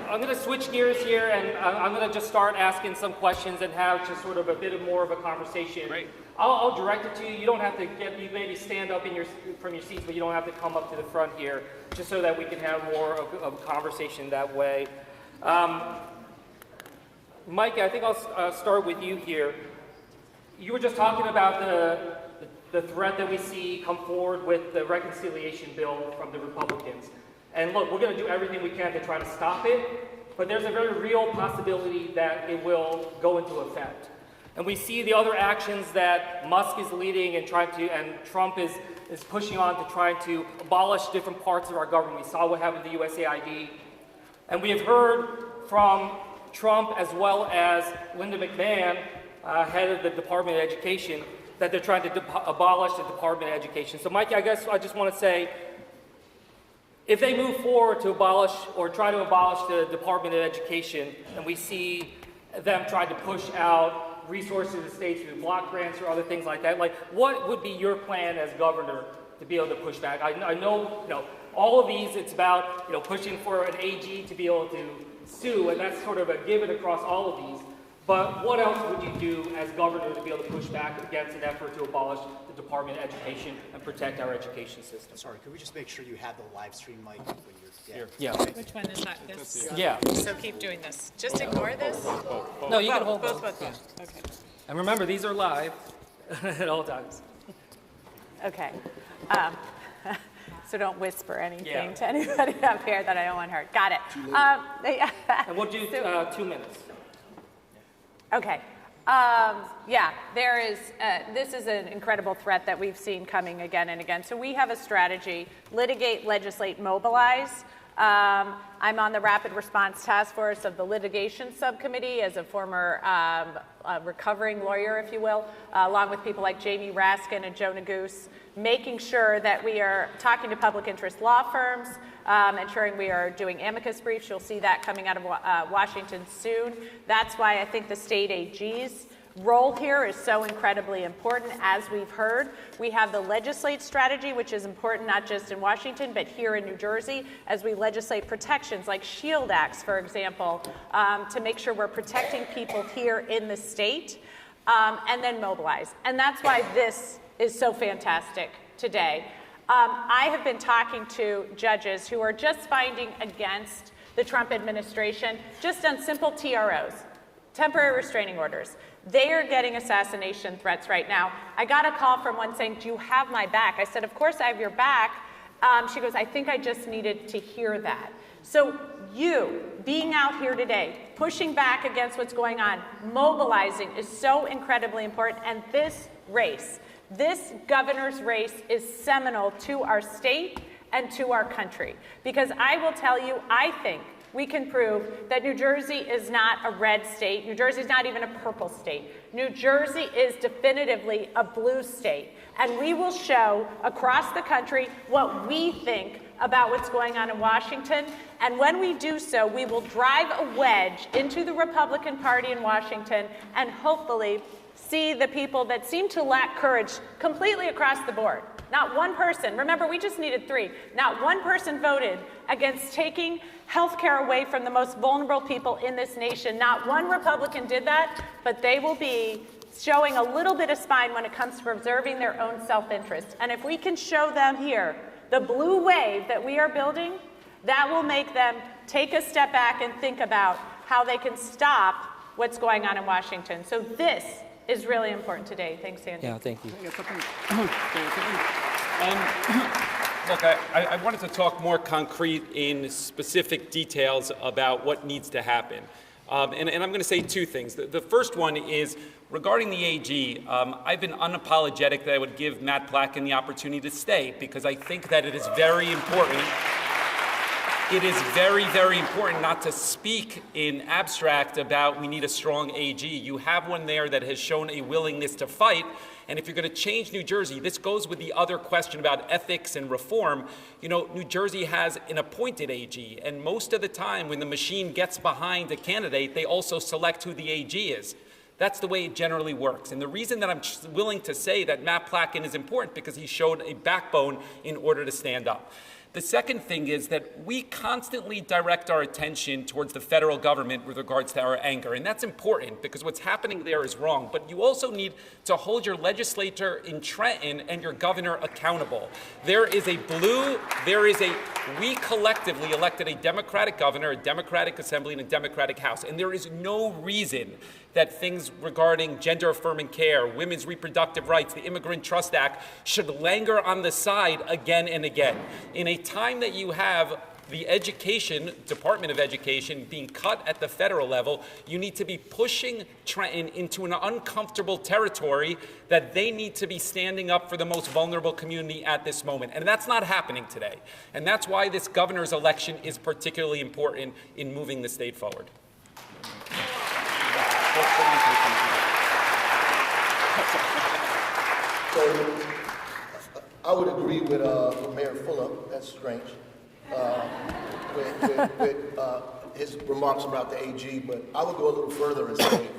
I'm going to switch gears here, and I'm going to just start asking some questions and have just sort of a bit more of a conversation. Great. I'll direct it to you. You don't have to you maybe stand up from your seats, but you don't have to come up to the front here, just so that we can have more of a conversation that way. Mike, I think I'll start with you here. You were just talking about the threat that we see come forward with the reconciliation bill from the Republicans. And look, we're going to do everything we can to try to stop it, but there's a very real possibility that it will go into effect. And we see the other actions that Musk is leading and Trump is pushing on to trying to abolish different parts of our government. We saw what happened to USAID. And we have heard from Trump as well as Linda McMahon, head of the Department of Education, that they're trying to abolish the Department of Education. So Mike, I guess I just want to say, if they move forward to abolish or try to abolish the Department of Education, and we see them trying to push out resources to states through block grants or other things like that, like what would be your plan as governor to be able to push back? I know, all of these, it's about pushing for an AG to be able to sue, and that's sort of a given across all of these. But what else would you do as governor to be able to push back against an effort to abolish the Department of Education and protect our education system? Sorry, could we just make sure you have the live stream mic when you're here? Yeah. Which one is that? This? Yeah. So keep doing this. Just ignore this? No, you can hold both. Yeah. Okay. And remember, these are live at all times. Okay. So don't whisper anything Yeah. to anybody up here that I don't want heard. Got it. And we'll do 2 minutes. Okay. This is an incredible threat that we've seen coming again and again. So we have a strategy: litigate, legislate, mobilize. I'm on the Rapid Response Task Force of the Litigation Subcommittee as a former recovering lawyer, if you will, along with people like Jamie Raskin and Jonah Goose, making sure that we are talking to public interest law firms, ensuring we are doing amicus briefs. You'll see that coming out of Washington soon. That's why I think the state AG's role here is so incredibly important. As we've heard, we have the legislate strategy, which is important not just in Washington, but here in New Jersey, as we legislate protections like SHIELD Acts, for example, to make sure we're protecting people here in the state, and then mobilize. And that's why this is so fantastic today. I have been talking to judges who are just finding against the Trump administration just on simple TROs, temporary restraining orders. They are getting assassination threats right now. I got a call from one saying, "Do you have my back?" I said, "Of course I have your back." She goes, "I think I just needed to hear that." So you, being out here today, pushing back against what's going on, mobilizing is so incredibly important. And this race, this governor's race is seminal to our state and to our country. Because I will tell you, I think we can prove that New Jersey is not a red state. New Jersey is not even a purple state. New Jersey is definitively a blue state. And we will show across the country what we think about what's going on in Washington. And when we do so, we will drive a wedge into the Republican Party in Washington and hopefully see the people that seem to lack courage completely across the board. Not one person, remember we just needed 3, not one person voted against taking health care away from the most vulnerable people in this nation. Not one Republican did that, but they will be showing a little bit of spine when it comes to preserving their own self-interest. And if we can show them here the blue wave that we are building, that will make them take a step back and think about how they can stop what's going on in Washington. So this is really important today. Thanks, Sandy. Yeah, thank you. Look, I wanted to talk more concrete in specific details about what needs to happen. And I'm going to say 2 things. The first one is regarding the AG. I've been unapologetic that I would give Matt Placken the opportunity to stay because I think that it is very important. It is very, very important not to speak in abstract about we need a strong AG. You have one there that has shown a willingness to fight. And if you're going to change New Jersey, this goes with the other question about ethics and reform. You know, New Jersey has an appointed AG. And most of the time when the machine gets behind a candidate, they also select who the AG is. That's the way it generally works. And the reason that I'm willing to say that Matt Placken is important because he showed a backbone in order to stand up. The second thing is that we constantly direct our attention towards the federal government with regards to our anger. And that's important because what's happening there is wrong. But you also need to hold your legislator in Trenton and your governor accountable. We collectively elected a Democratic governor, a Democratic assembly, and a Democratic House. And there is no reason that things regarding gender-affirming care, women's reproductive rights, the Immigrant Trust Act should linger on the side again and again. In a time that you have the Department of Education being cut at the federal level, you need to be pushing Trenton into an uncomfortable territory that they need to be standing up for the most vulnerable community at this moment. And that's not happening today. And that's why this governor's election is particularly important in moving the state forward. So I would agree with Mayor Fulop. That's strange. With his remarks about the AG, but I would go a little further and say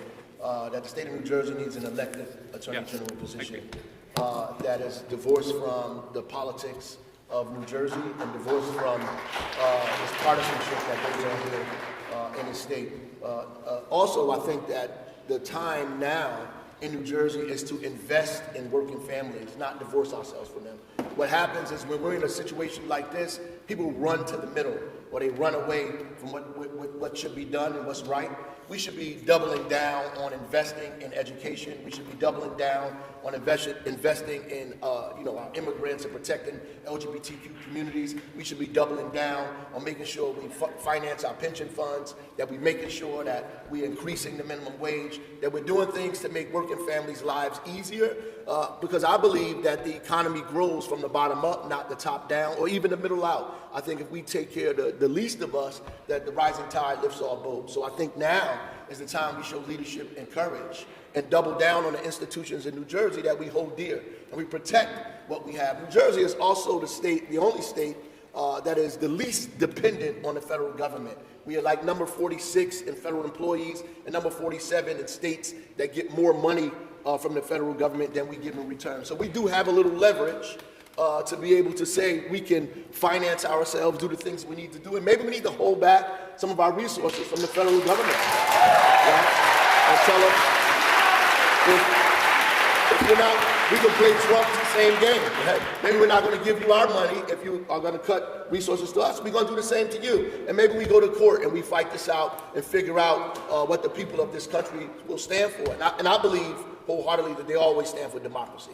that the state of New Jersey needs an elected attorney general position that is divorced from the politics of New Jersey and divorced from this partisanship that goes on here in the state. Also, I think that the time now in New Jersey is to invest in working families, not divorce ourselves from them. What happens is when we're in a situation like this, people run to the middle or they run away from what should be done and what's right. We should be doubling down on investing in education. We should be doubling down on investing in our immigrants and protecting LGBTQ communities. We should be doubling down on making sure we finance our pension funds, that we're making sure that we're increasing the minimum wage, that we're doing things to make working families' lives easier, because I believe that the economy grows from the bottom up, not the top down, or even the middle out. I think if we take care of the least of us, that the rising tide lifts all boats. So I think now is the time we show leadership and courage and double down on the institutions in New Jersey that we hold dear, and we protect what we have. New Jersey is also the only state that is the least dependent on the federal government. We are like number 46 in federal employees and number 47 in states that get more money from the federal government than we give in return. So we do have a little leverage to be able to say we can finance ourselves, do the things we need to do, and maybe we need to hold back some of our resources from the federal government. Right? And tell them, if you're not, we can play Trump's same game. Right? Maybe we're not going to give you our money if you are going to cut resources to us. We're going to do the same to you. And maybe we go to court and we fight this out and figure out what the people of this country will stand for. And I believe wholeheartedly that they always stand for democracy.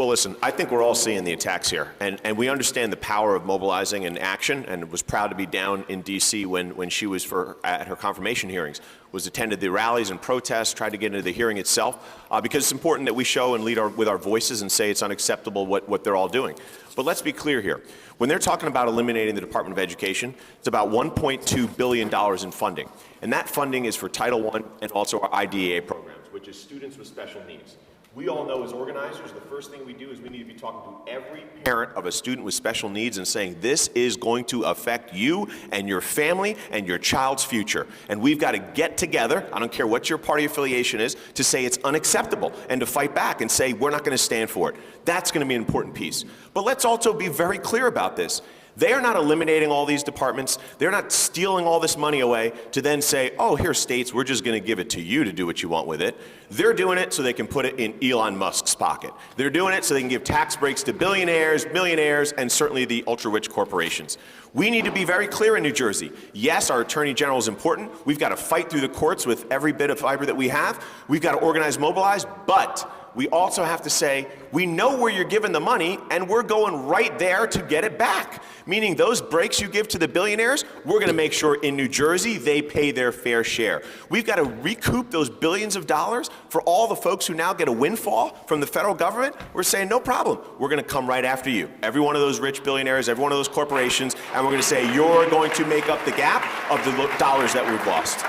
Well, listen, I think we're all seeing the attacks here, and we understand the power of mobilizing and action, and was proud to be down in D.C. when she was at her confirmation hearings, was attended the rallies and protests, tried to get into the hearing itself, because it's important that we show and lead with our voices and say it's unacceptable what they're all doing. But let's be clear here. When they're talking about eliminating the Department of Education, it's about $1.2 billion in funding. And that funding is for Title I and also our IDEA programs, which is students with special needs. We all know as organizers, the first thing we do is we need to be talking to every parent of a student with special needs and saying, this is going to affect you and your family and your child's future. And we've got to get together, I don't care what your party affiliation is, to say it's unacceptable and to fight back and say, we're not going to stand for it. That's going to be an important piece. But let's also be very clear about this. They are not eliminating all these departments. They're not stealing all this money away to then say, oh, here, states, we're just going to give it to you to do what you want with it. They're doing it so they can put it in Elon Musk's pocket. They're doing it so they can give tax breaks to billionaires, millionaires, and certainly the ultra-rich corporations. We need to be very clear in New Jersey. Yes, our Attorney General is important. We've got to fight through the courts with every bit of fiber that we have. We've got to organize, mobilize, but we also have to say, we know where you're giving the money, and we're going right there to get it back. Meaning those breaks you give to the billionaires, we're going to make sure in New Jersey they pay their fair share. We've got to recoup those billions of dollars for all the folks who now get a windfall from the federal government. We're saying, no problem. We're going to come right after you. Every one of those rich billionaires, every one of those corporations, and we're going to say, you're going to make up the gap of the dollars that we've lost.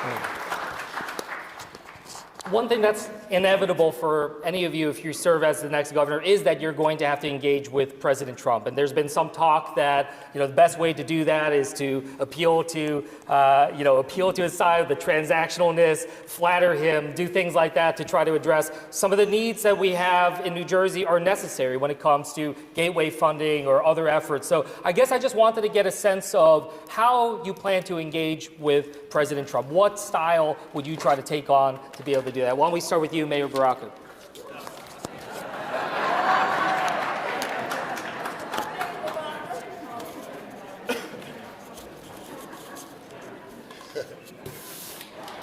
One thing that's inevitable for any of you if you serve as the next governor is that you're going to have to engage with President Trump. And there's been some talk that, the best way to do that is to appeal to his side of the transactionalness, flatter him, do things like that to try to address some of the needs that we have in New Jersey are necessary when it comes to gateway funding or other efforts. So I guess I just wanted to get a sense of how you plan to engage with President Trump. What style would you try to take on to be able to do that? Why don't we start with you, Mayor Baraka?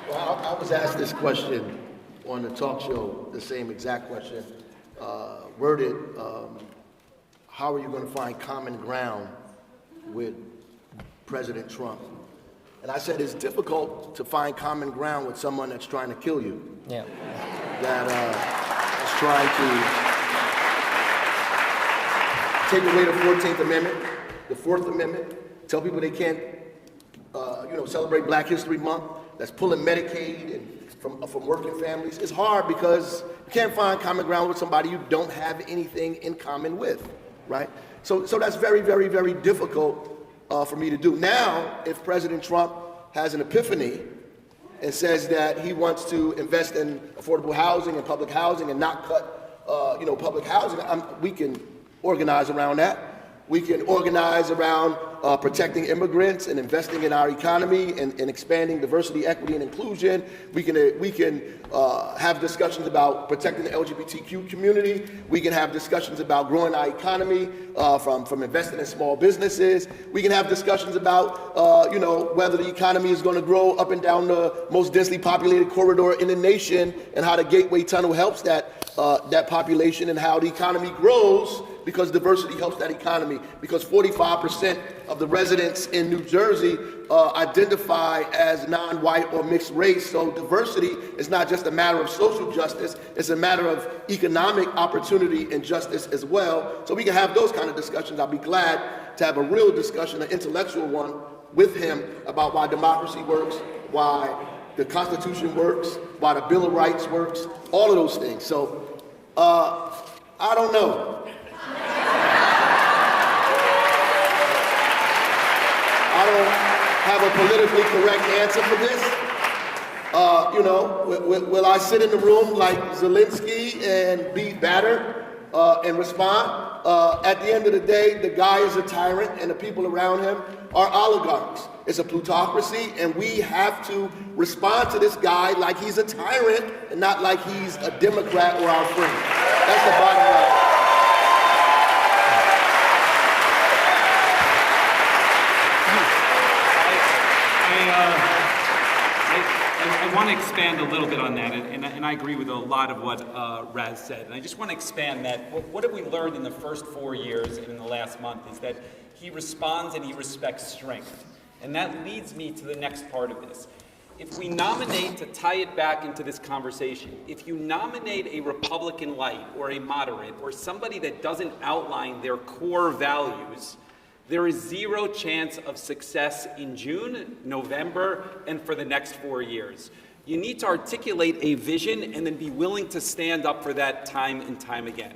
Well, I was asked this question on the talk show, the same exact question, worded, how are you going to find common ground with President Trump? And I said, it's difficult to find common ground with someone that's trying to kill you. Yeah. That is trying to take away the 14th Amendment, the 4th Amendment, tell people they can't, celebrate Black History Month, that's pulling Medicaid and from working families. It's hard because you can't find common ground with somebody you don't have anything in common with, right? So that's very, very, very difficult for me to do. Now, if President Trump has an epiphany and says that he wants to invest in affordable housing and public housing and not cut, public housing, we can organize around that. We can organize around protecting immigrants and investing in our economy and expanding diversity, equity, and inclusion. We can have discussions about protecting the LGBTQ community. We can have discussions about growing our economy from investing in small businesses. We can have discussions about whether the economy is going to grow up and down the most densely populated corridor in the nation, and how the Gateway Tunnel helps that population, and how the economy grows because diversity helps that economy. Because 45% of the residents in New Jersey identify as non-white or mixed race. So diversity is not just a matter of social justice, it's a matter of economic opportunity and justice as well. So we can have those kind of discussions. I'll be glad to have a real discussion, an intellectual one, with him about why democracy works, why the Constitution works, why the Bill of Rights works, all of those things. So I don't know. I don't have a politically correct answer for this. Will I sit in the room like Zelensky and be battered and respond? At the end of the day, the guy is a tyrant and the people around him are oligarchs. It's a plutocracy, and we have to respond to this guy like he's a tyrant and not like he's a Democrat or our friend. That's the bottom line. I want to expand a little bit on that, and I agree with a lot of what Raz said. And I just want to expand that. What have we learned in the first 4 years and in the last month is that he responds and he respects strength. And that leads me to the next part of this. If we nominate, to tie it back into this conversation, if you nominate a Republican light or a moderate or somebody that doesn't outline their core values, there is zero chance of success in June, November, and for the next 4 years. You need to articulate a vision and then be willing to stand up for that time and time again.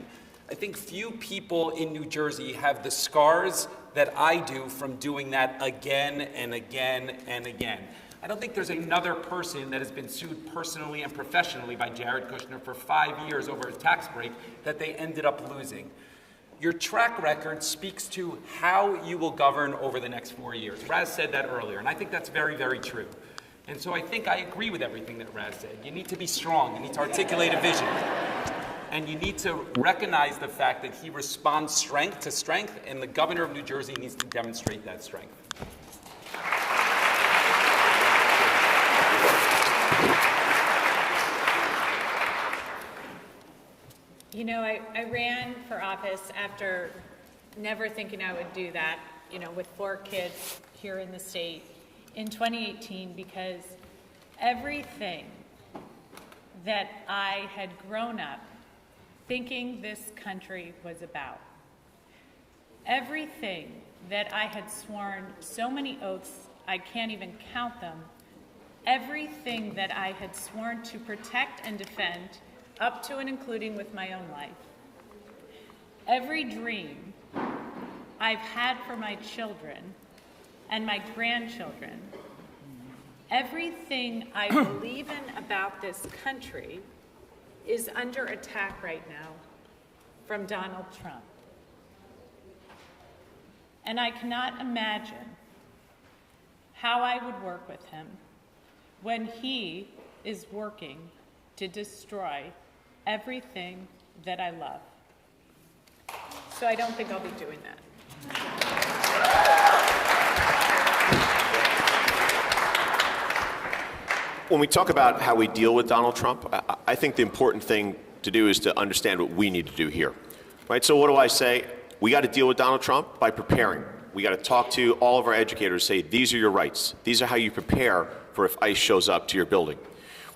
I think few people in New Jersey have the scars that I do from doing that again and again and again. I don't think there's another person that has been sued personally and professionally by Jared Kushner for 5 years over a tax break that they ended up losing. Your track record speaks to how you will govern over the next 4 years. Raz said that earlier, and I think that's very, very true. And so I think I agree with everything that Raz said. You need to be strong. You need to articulate a vision. And you need to recognize the fact that he responds strength to strength, and the governor of New Jersey needs to demonstrate that strength. You know, I ran for office after never thinking I would do that, you know, with 4 kids here in the state in 2018, because everything that I had grown up thinking this country was about, everything that I had sworn so many oaths I can't even count them, everything that I had sworn to protect and defend, up to and including with my own life. Every dream I've had for my children and my grandchildren, everything I believe in about this country is under attack right now from Donald Trump. And I cannot imagine how I would work with him when he is working to destroy everything that I love. So I don't think I'll be doing that. When we talk about how we deal with Donald Trump, I think the important thing to do is to understand what we need to do here. Right? So what do I say? We got to deal with Donald Trump by preparing. We got to talk to all of our educators, say, these are your rights. These are how you prepare for if ICE shows up to your building.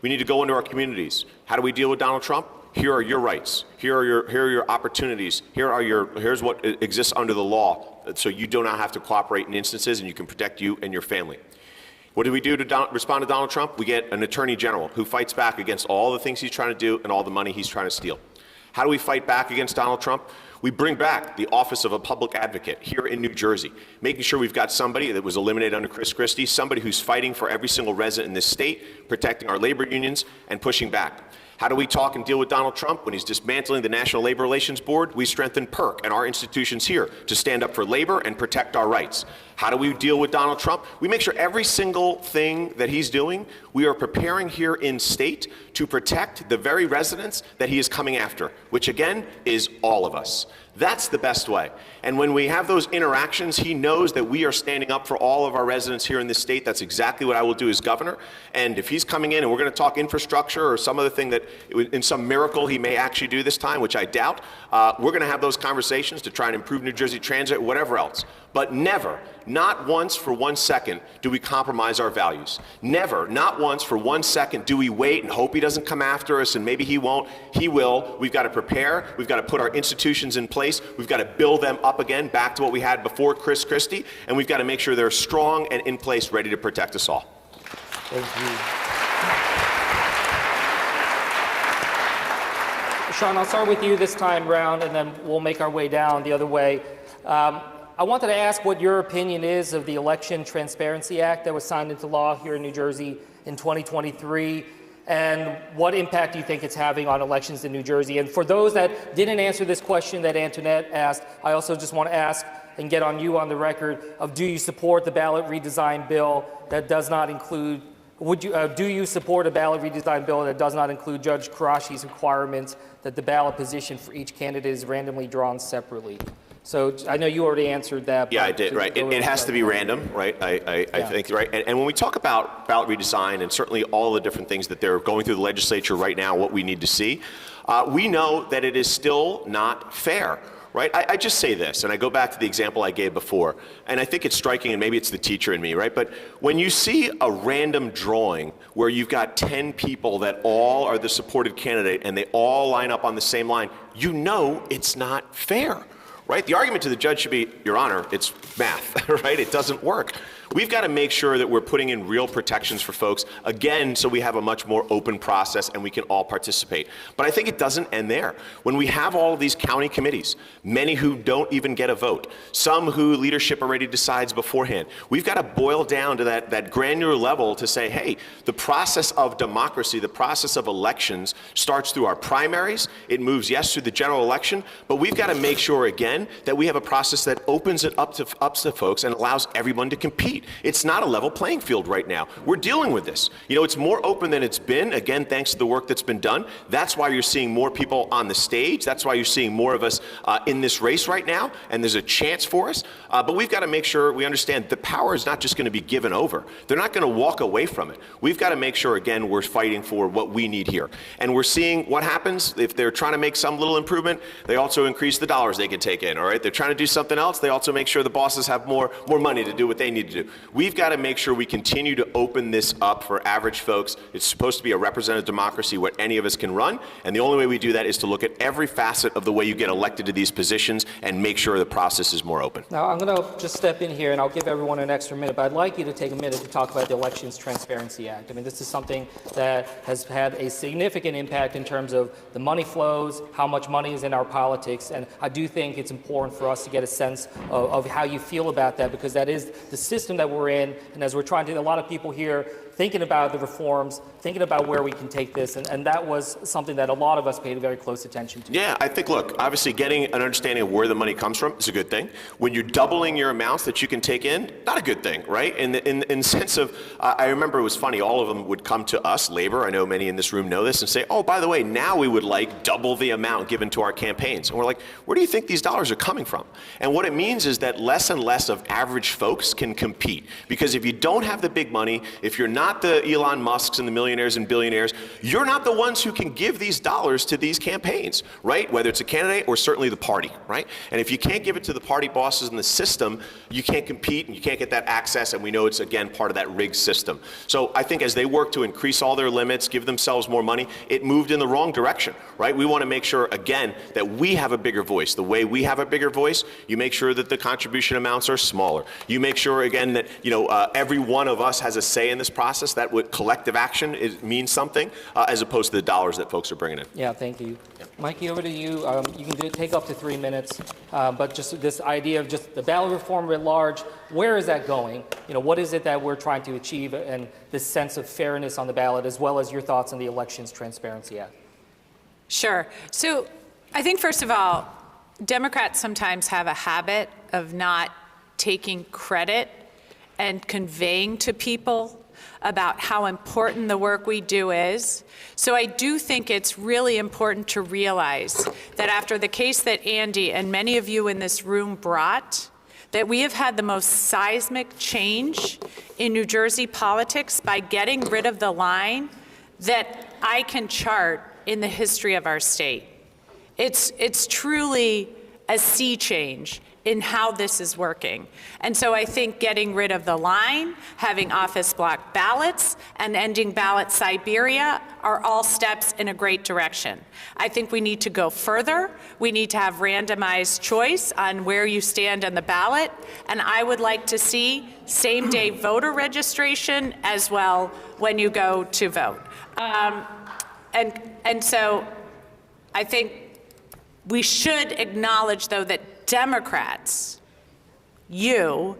We need to go into our communities. How do we deal with Donald Trump? Here are your rights. Here are your opportunities. Here's what exists under the law, so you do not have to cooperate in instances, and you can protect you and your family. What do we do to respond to Donald Trump? We get an attorney general who fights back against all the things he's trying to do and all the money he's trying to steal. How do we fight back against Donald Trump? We bring back the office of a public advocate here in New Jersey, making sure we've got somebody that was eliminated under Chris Christie, somebody who's fighting for every single resident in this state, protecting our labor unions, and pushing back. How do we talk and deal with Donald Trump? When he's dismantling the National Labor Relations Board, we strengthen PERC and our institutions here to stand up for labor and protect our rights. How do we deal with Donald Trump? We make sure every single thing that he's doing, we are preparing here in state to protect the very residents that he is coming after, which again is all of us. That's the best way. And when we have those interactions, he knows that we are standing up for all of our residents here in this state. That's exactly what I will do as governor. And if he's coming in and we're going to talk infrastructure or some other thing that in some miracle he may actually do this time, which I doubt, we're going to have those conversations to try and improve New Jersey transit, whatever else. But never, not once for 1 second, do we compromise our values. Never, not once for 1 second do we wait and hope he doesn't come after us, and maybe he won't. He will. We've got to prepare. We've got to put our institutions in place. We've got to build them up again, back to what we had before Chris Christie, and we've got to make sure they're strong and in place, ready to protect us all. Thank you. Sean, I'll start with you this time round, and then we'll make our way down the other way. I wanted to ask what your opinion is of the Election Transparency Act that was signed into law here in New Jersey in 2023, and what impact do you think it's having on elections in New Jersey? And for those that didn't answer this question that Antoinette asked, I also just want to ask and get on you on the record of, do you support the ballot redesign bill that does not include, do you support a ballot redesign bill that does not include Judge Karashi's requirements that the ballot position for each candidate is randomly drawn separately? So I know you already answered that. Yeah, but I did, to right. go It has over- to be random, right? I think, right? And when we talk about ballot redesign and certainly all the different things that they're going through the legislature right now, what we need to see, we know that it is still not fair. Right? I just say this, and I go back to the example I gave before, and I think it's striking, and maybe it's the teacher in me, right? But when you see a random drawing where you've got 10 people that all are the supported candidate and they all line up on the same line, you know it's not fair. Right? The argument to the judge should be, Your Honor, it's math, right? It doesn't work. We've got to make sure that we're putting in real protections for folks, again, so we have a much more open process and we can all participate. But I think it doesn't end there. When we have all of these county committees, many who don't even get a vote, some who leadership already decides beforehand, we've got to boil down to that granular level to say, hey, the process of democracy, the process of elections starts through our primaries. It moves, yes, through the general election, but we've got to make sure, again, that we have a process that opens it up to folks and allows everyone to compete. It's not a level playing field right now. We're dealing with this. You know, it's more open than it's been, again, thanks to the work that's been done. That's why you're seeing more people on the stage. That's why you're seeing more of us in this race right now, and there's a chance for us. But we've got to make sure we understand the power is not just going to be given over. They're not going to walk away from it. We've got to make sure, again, we're fighting for what we need here. And we're seeing what happens if they're trying to make some little improvement. They also increase the dollars they can take in, all right? They're trying to do something else. They also make sure the bosses have more money to do what they need to do. We've got to make sure we continue to open this up for average folks. It's supposed to be a representative democracy where any of us can run, and the only way we do that is to look at every facet of the way you get elected to these positions and make sure the process is more open. Now, I'm going to just step in here, and I'll give everyone an extra minute, but I'd like you to take a minute to talk about the Elections Transparency Act. I mean, this is something that has had a significant impact in terms of the money flows, how much money is in our politics, and I do think it's important for us to get a sense of how you feel about that, because that is the system that we're in, and as we're trying to, a lot of people here thinking about the reforms, thinking about where we can take this, and that was something that a lot of us paid very close attention to. Yeah, I think, look, obviously getting an understanding of where the money comes from is a good thing. When you're doubling your amounts that you can take in, not a good thing, right? In sense of, I remember it was funny, all of them would come to us, Labor, I know many in this room know this, and say, oh, by the way, now we would like double the amount given to our campaigns. And we're like, where do you think these dollars are coming from? And what it means is that less and less of average folks can compete. Because if you don't have the big money, if you're not the Elon Musks and the millionaires and billionaires, you're not the ones who can give these dollars to these campaigns, right? Whether it's a candidate or certainly the party, right? And if you can't give it to the party bosses in the system, you can't compete and you can't get that access, and we know it's, again, part of that rigged system. So I think as they work to increase all their limits, give themselves more money, it moved in the wrong direction, right? We want to make sure, again, that we have a bigger voice. The way we have a bigger voice, you make sure that the contribution amounts are smaller. You make sure, again, that every one of us has a say in this process. That what collective action means something, as opposed to the dollars that folks are bringing in. Yeah, thank you. Yeah. Mikey, over to you. You can take up to 3 minutes, but just this idea of just the ballot reform writ large, where is that going? What is it that we're trying to achieve, and this sense of fairness on the ballot, as well as your thoughts on the Elections Transparency Act? Sure. So I think, first of all, Democrats sometimes have a habit of not taking credit and conveying to people about how important the work we do is. So I do think it's really important to realize that after the case that Andy and many of you in this room brought, that we have had the most seismic change in New Jersey politics by getting rid of the line that I can chart in the history of our state. It's truly a sea change in how this is working. And so I think getting rid of the line, having office block ballots, and ending ballot Siberia are all steps in a great direction. I think we need to go further. We need to have randomized choice on where you stand on the ballot. And I would like to see same-day voter registration as well when you go to vote. And so I think we should acknowledge, though, that Democrats, you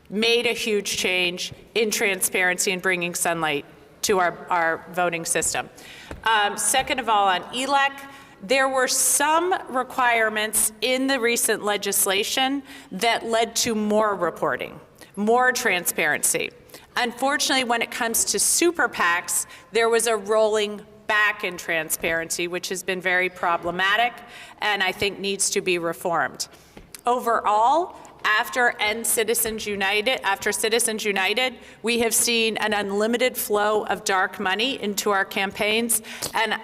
made a huge change in transparency and bringing sunlight to our voting system. Second of all, on ELEC, there were some requirements in the recent legislation that led to more reporting, more transparency. Unfortunately, when it comes to super PACs, there was a rolling back in transparency, which has been very problematic and I think needs to be reformed. Overall, after Citizens United, we have seen an unlimited flow of dark money into our campaigns, and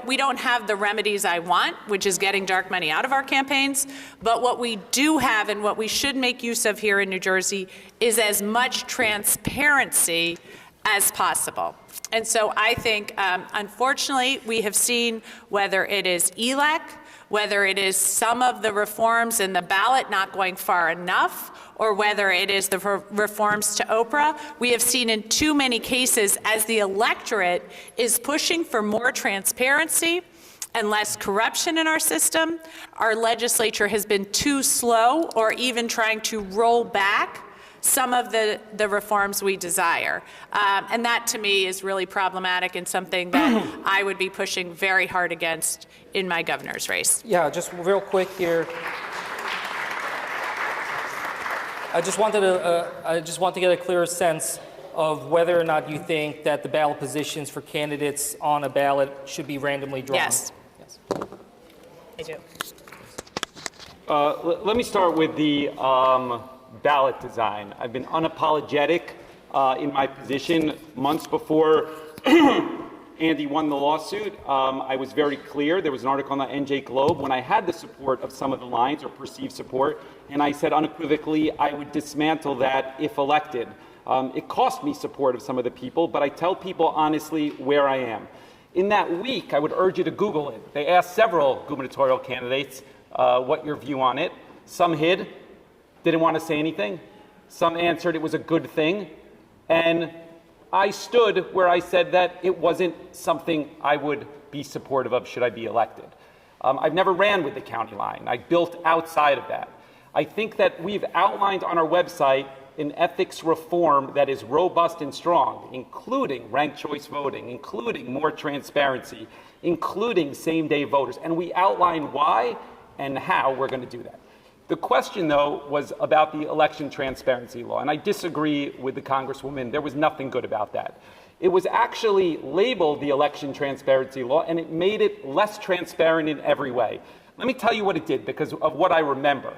we don't have the remedies I want, which is getting dark money out of our campaigns, but what we do have and what we should make use of here in New Jersey is as much transparency as possible. And so I think, unfortunately, we have seen, whether it is ELEC, whether it is some of the reforms in the ballot not going far enough, or whether it is the reforms to Oprah, we have seen in too many cases, as the electorate is pushing for more transparency and less corruption in our system, our legislature has been too slow or even trying to roll back some of the reforms we desire. And that, to me, is really problematic and something that I would be pushing very hard against in my governor's race. Yeah, just real quick here. I just want to get a clearer sense of whether or not you think that the ballot positions for candidates on a ballot should be randomly drawn. Yes. I do. Let me start with the ballot design. I've been unapologetic in my position. Months before Andy won the lawsuit, I was very clear. There was an article on the NJ Globe when I had the support of some of the lines, or perceived support, and I said unequivocally I would dismantle that if elected. It cost me support of some of the people, but I tell people honestly where I am. In that week, I would urge you to Google it. They asked several gubernatorial candidates what your view on it. Some hid, didn't want to say anything. Some answered it was a good thing. And I stood where I said that it wasn't something I would be supportive of should I be elected. I've never ran with the county line. I built outside of that. I think that we've outlined on our website an ethics reform that is robust and strong, including ranked choice voting, including more transparency, including same-day voters. And we outline why and how we're going to do that. The question, though, was about the election transparency law, and I disagree with the Congresswoman. There was nothing good about that. It was actually labeled the election transparency law, and it made it less transparent in every way. Let me tell you what it did, because of what I remember.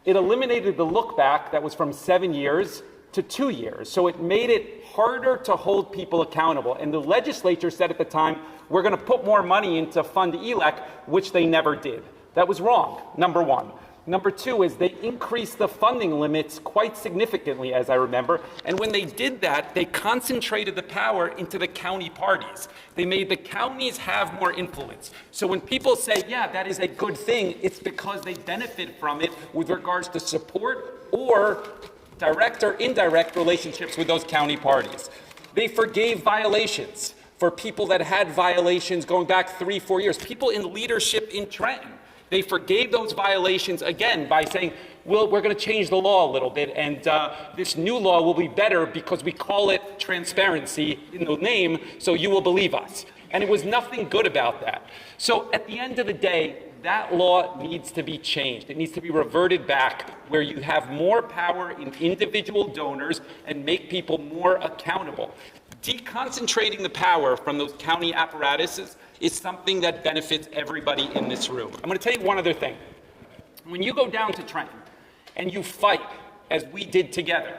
It eliminated the look back that was from 7 years to 2 years, so it made it harder to hold people accountable. And the legislature said at the time, we're going to put more money into fund ELEC, which they never did. That was wrong, number one. Number two is they increased the funding limits quite significantly, as I remember, and when they did that, they concentrated the power into the county parties. They made the counties have more influence. So when people say, yeah, that is a good thing, it's because they benefit from it with regards to support or direct or indirect relationships with those county parties. They forgave violations for people that had violations going back 3-4 years, people in leadership in Trenton. They forgave those violations, again, by saying, well, we're going to change the law a little bit, and this new law will be better because we call it transparency in the name, so you will believe us. And it was nothing good about that. So at the end of the day, that law needs to be changed. It needs to be reverted back where you have more power in individual donors and make people more accountable. Deconcentrating the power from those county apparatuses is something that benefits everybody in this room. I'm going to tell you one other thing. When you go down to Trenton and you fight, as we did together,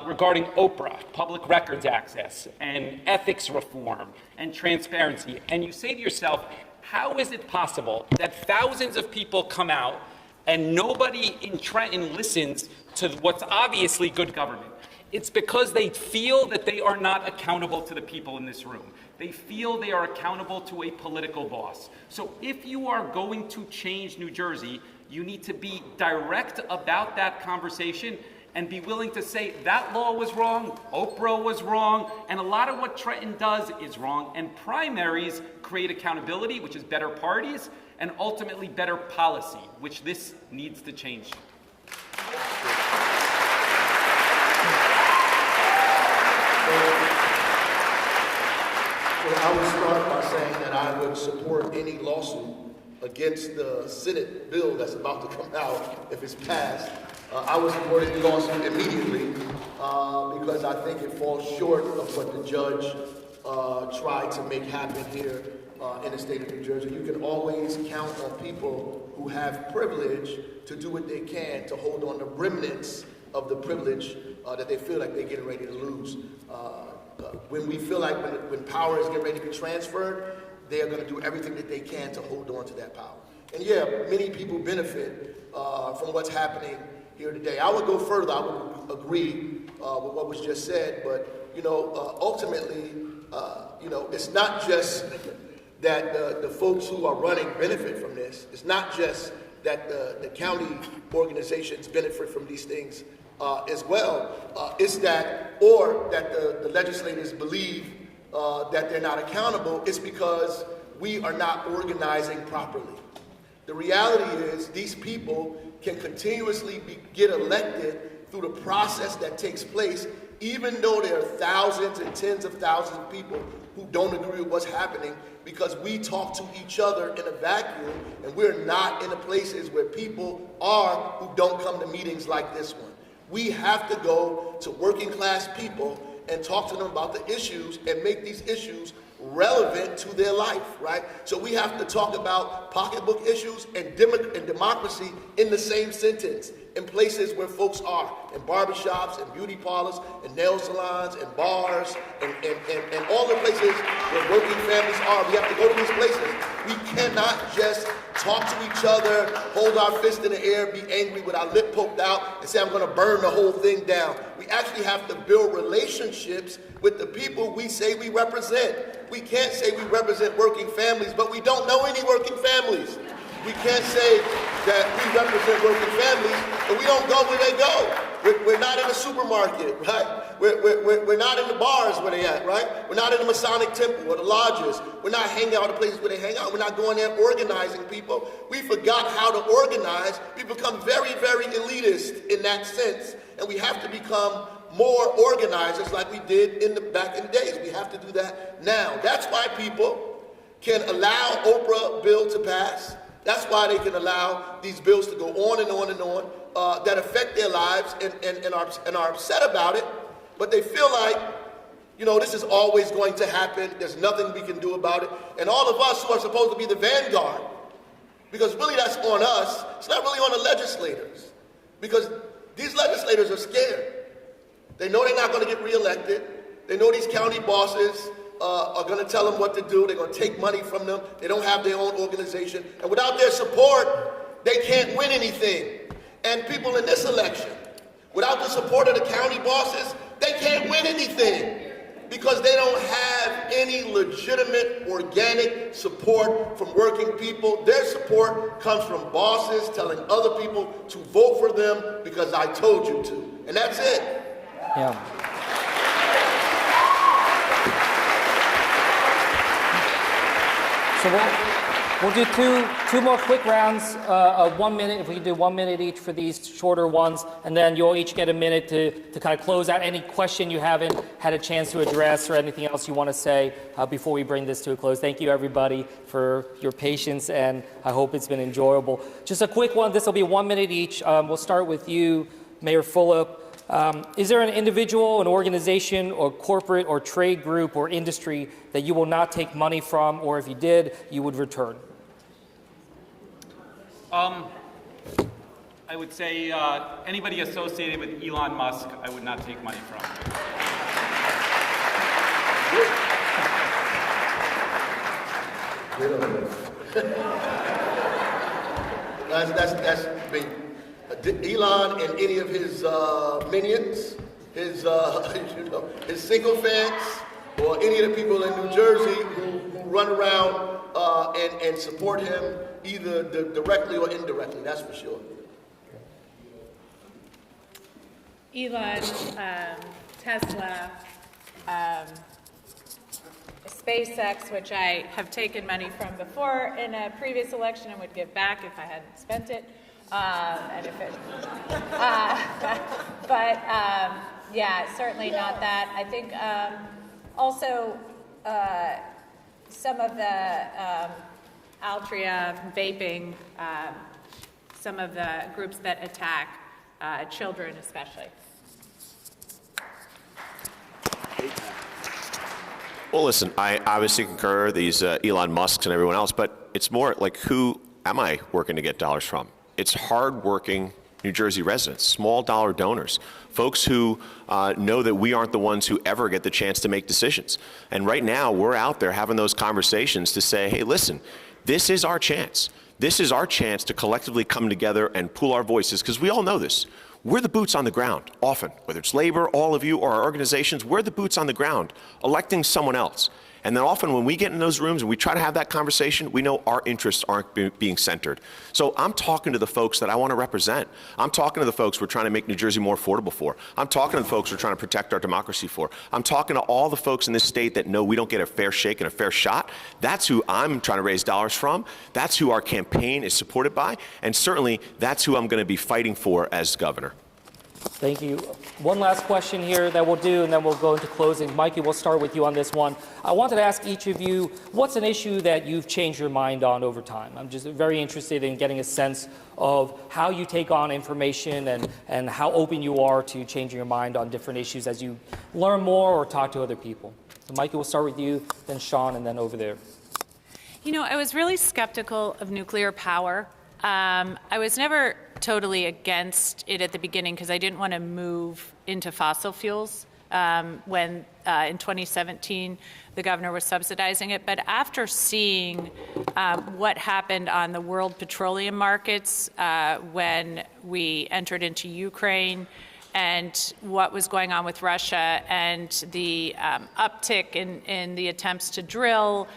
regarding Oprah, public records access, and ethics reform, and transparency, and you say to yourself, how is it possible that thousands of people come out and nobody in Trenton listens to what's obviously good government? It's because they feel that they are not accountable to the people in this room. They feel they are accountable to a political boss. So if you are going to change New Jersey, you need to be direct about that conversation and be willing to say that law was wrong, Oprah was wrong, and a lot of what Trenton does is wrong. And primaries create accountability, which is better parties, and ultimately better policy, which this needs to change. I would start by saying that I would support any lawsuit against the Senate bill that's about to come out if it's passed. I would support any lawsuit immediately because I think it falls short of what the judge tried to make happen here in the state of New Jersey. You can always count on people who have privilege to do what they can to hold on to remnants of the privilege that they feel like they're getting ready to lose. When we feel like when power is getting ready to be transferred, they are going to do everything that they can to hold on to that power. And yeah, many people benefit from what's happening here today. I would go further. I would agree with what was just said, but ultimately, it's not just that the folks who are running benefit from this. It's not just that the county organizations benefit from these things as well. It's that, or that the legislators believe that they're not accountable. It's because we are not organizing properly. The reality is these people can continuously get elected through the process that takes place, even though there are thousands and tens of thousands of people who don't agree with what's happening, because we talk to each other in a vacuum, and we're not in the places where people are who don't come to meetings like this one. We have to go to working class people and talk to them about the issues and make these issues relevant to their life, right? So we have to talk about pocketbook issues and democracy in the same sentence, in places where folks are, in barbershops and beauty parlors and nail salons and bars and all the places where working families are. We have to go to these places. We cannot just talk to each other, hold our fist in the air, be angry with our lip poked out, and say, I'm going to burn the whole thing down. We actually have to build relationships with the people we say we represent. We can't say we represent working families, but we don't know any working families. We can't say that we represent working families, and we don't go where they go. We're not in the supermarket, right? We're not in the bars where they at, right? We're not in the Masonic temple or the lodges. We're not hanging out at the places where they hang out. We're not going there organizing people. We forgot how to organize. We become very, very elitist in that sense, and we have to become more organizers like we did back in the days. We have to do that now. That's why people can allow Oprah bill to pass. That's why they can allow these bills to go on and on and on that affect their lives and are upset about it, but they feel like, this is always going to happen. There's nothing we can do about it. And all of us who are supposed to be the vanguard, because really that's on us, it's not really on the legislators, because these legislators are scared. They know they're not going to get reelected. They know these county bosses are going to tell them what to do. They're going to take money from them. They don't have their own organization. And without their support, they can't win anything. And people in this election, without the support of the county bosses, they can't win anything because they don't have any legitimate, organic support from working people. Their support comes from bosses telling other people to vote for them because I told you to. And that's it. Yeah. So we'll do two more quick rounds of 1 minute. If we can do 1 minute each for these shorter ones, and then you'll each get a minute to kind of close out any question you haven't had a chance to address or anything else you want to say before we bring this to a close. Thank you, everybody, for your patience, and I hope it's been enjoyable. Just a quick one. This will be 1 minute each. We'll start with you, Mayor Fulop. Is there an individual, an organization, or corporate or trade group or industry that you will not take money from, or if you did, you would return? I would say anybody associated with Elon Musk, I would not take money from. That's big. Elon and any of his minions, his sycophants, or any of the people in New Jersey who run around and support him either directly or indirectly, that's for sure. Elon, Tesla, SpaceX, which I have taken money from before in a previous election and would give back if I hadn't spent it. Yeah, certainly not that. I think also some of the Altria vaping, some of the groups that attack children especially. Well, listen, I obviously concur these Elon Musks and everyone else, but it's more like who am I working to get dollars from? It's hardworking New Jersey residents, small dollar donors, folks who know that we aren't the ones who ever get the chance to make decisions. And right now, we're out there having those conversations to say, hey, listen, this is our chance. This is our chance to collectively come together and pool our voices, because we all know this. We're the boots on the ground, often, whether it's labor, all of you, or our organizations, we're the boots on the ground, electing someone else. And then often when we get in those rooms and we try to have that conversation, we know our interests aren't being centered. So I'm talking to the folks that I want to represent. I'm talking to the folks we're trying to make New Jersey more affordable for. I'm talking to the folks we're trying to protect our democracy for. I'm talking to all the folks in this state that know we don't get a fair shake and a fair shot. That's who I'm trying to raise dollars from. That's who our campaign is supported by. And certainly that's who I'm going to be fighting for as governor. Thank you. One last question here that we'll do, and then we'll go into closing. Mikey, we'll start with you on this one. I wanted to ask each of you, what's an issue that you've changed your mind on over time? I'm just very interested in getting a sense of how you take on information and how open you are to changing your mind on different issues as you learn more or talk to other people. So Mikey, we'll start with you, then Sean, and then over there. You know, I was really skeptical of nuclear power. I was never totally against it at the beginning because I didn't want to move into fossil fuels when in 2017 the governor was subsidizing it. But after seeing what happened on the world petroleum markets when we entered into Ukraine and what was going on with Russia and the uptick in the attempts to drill,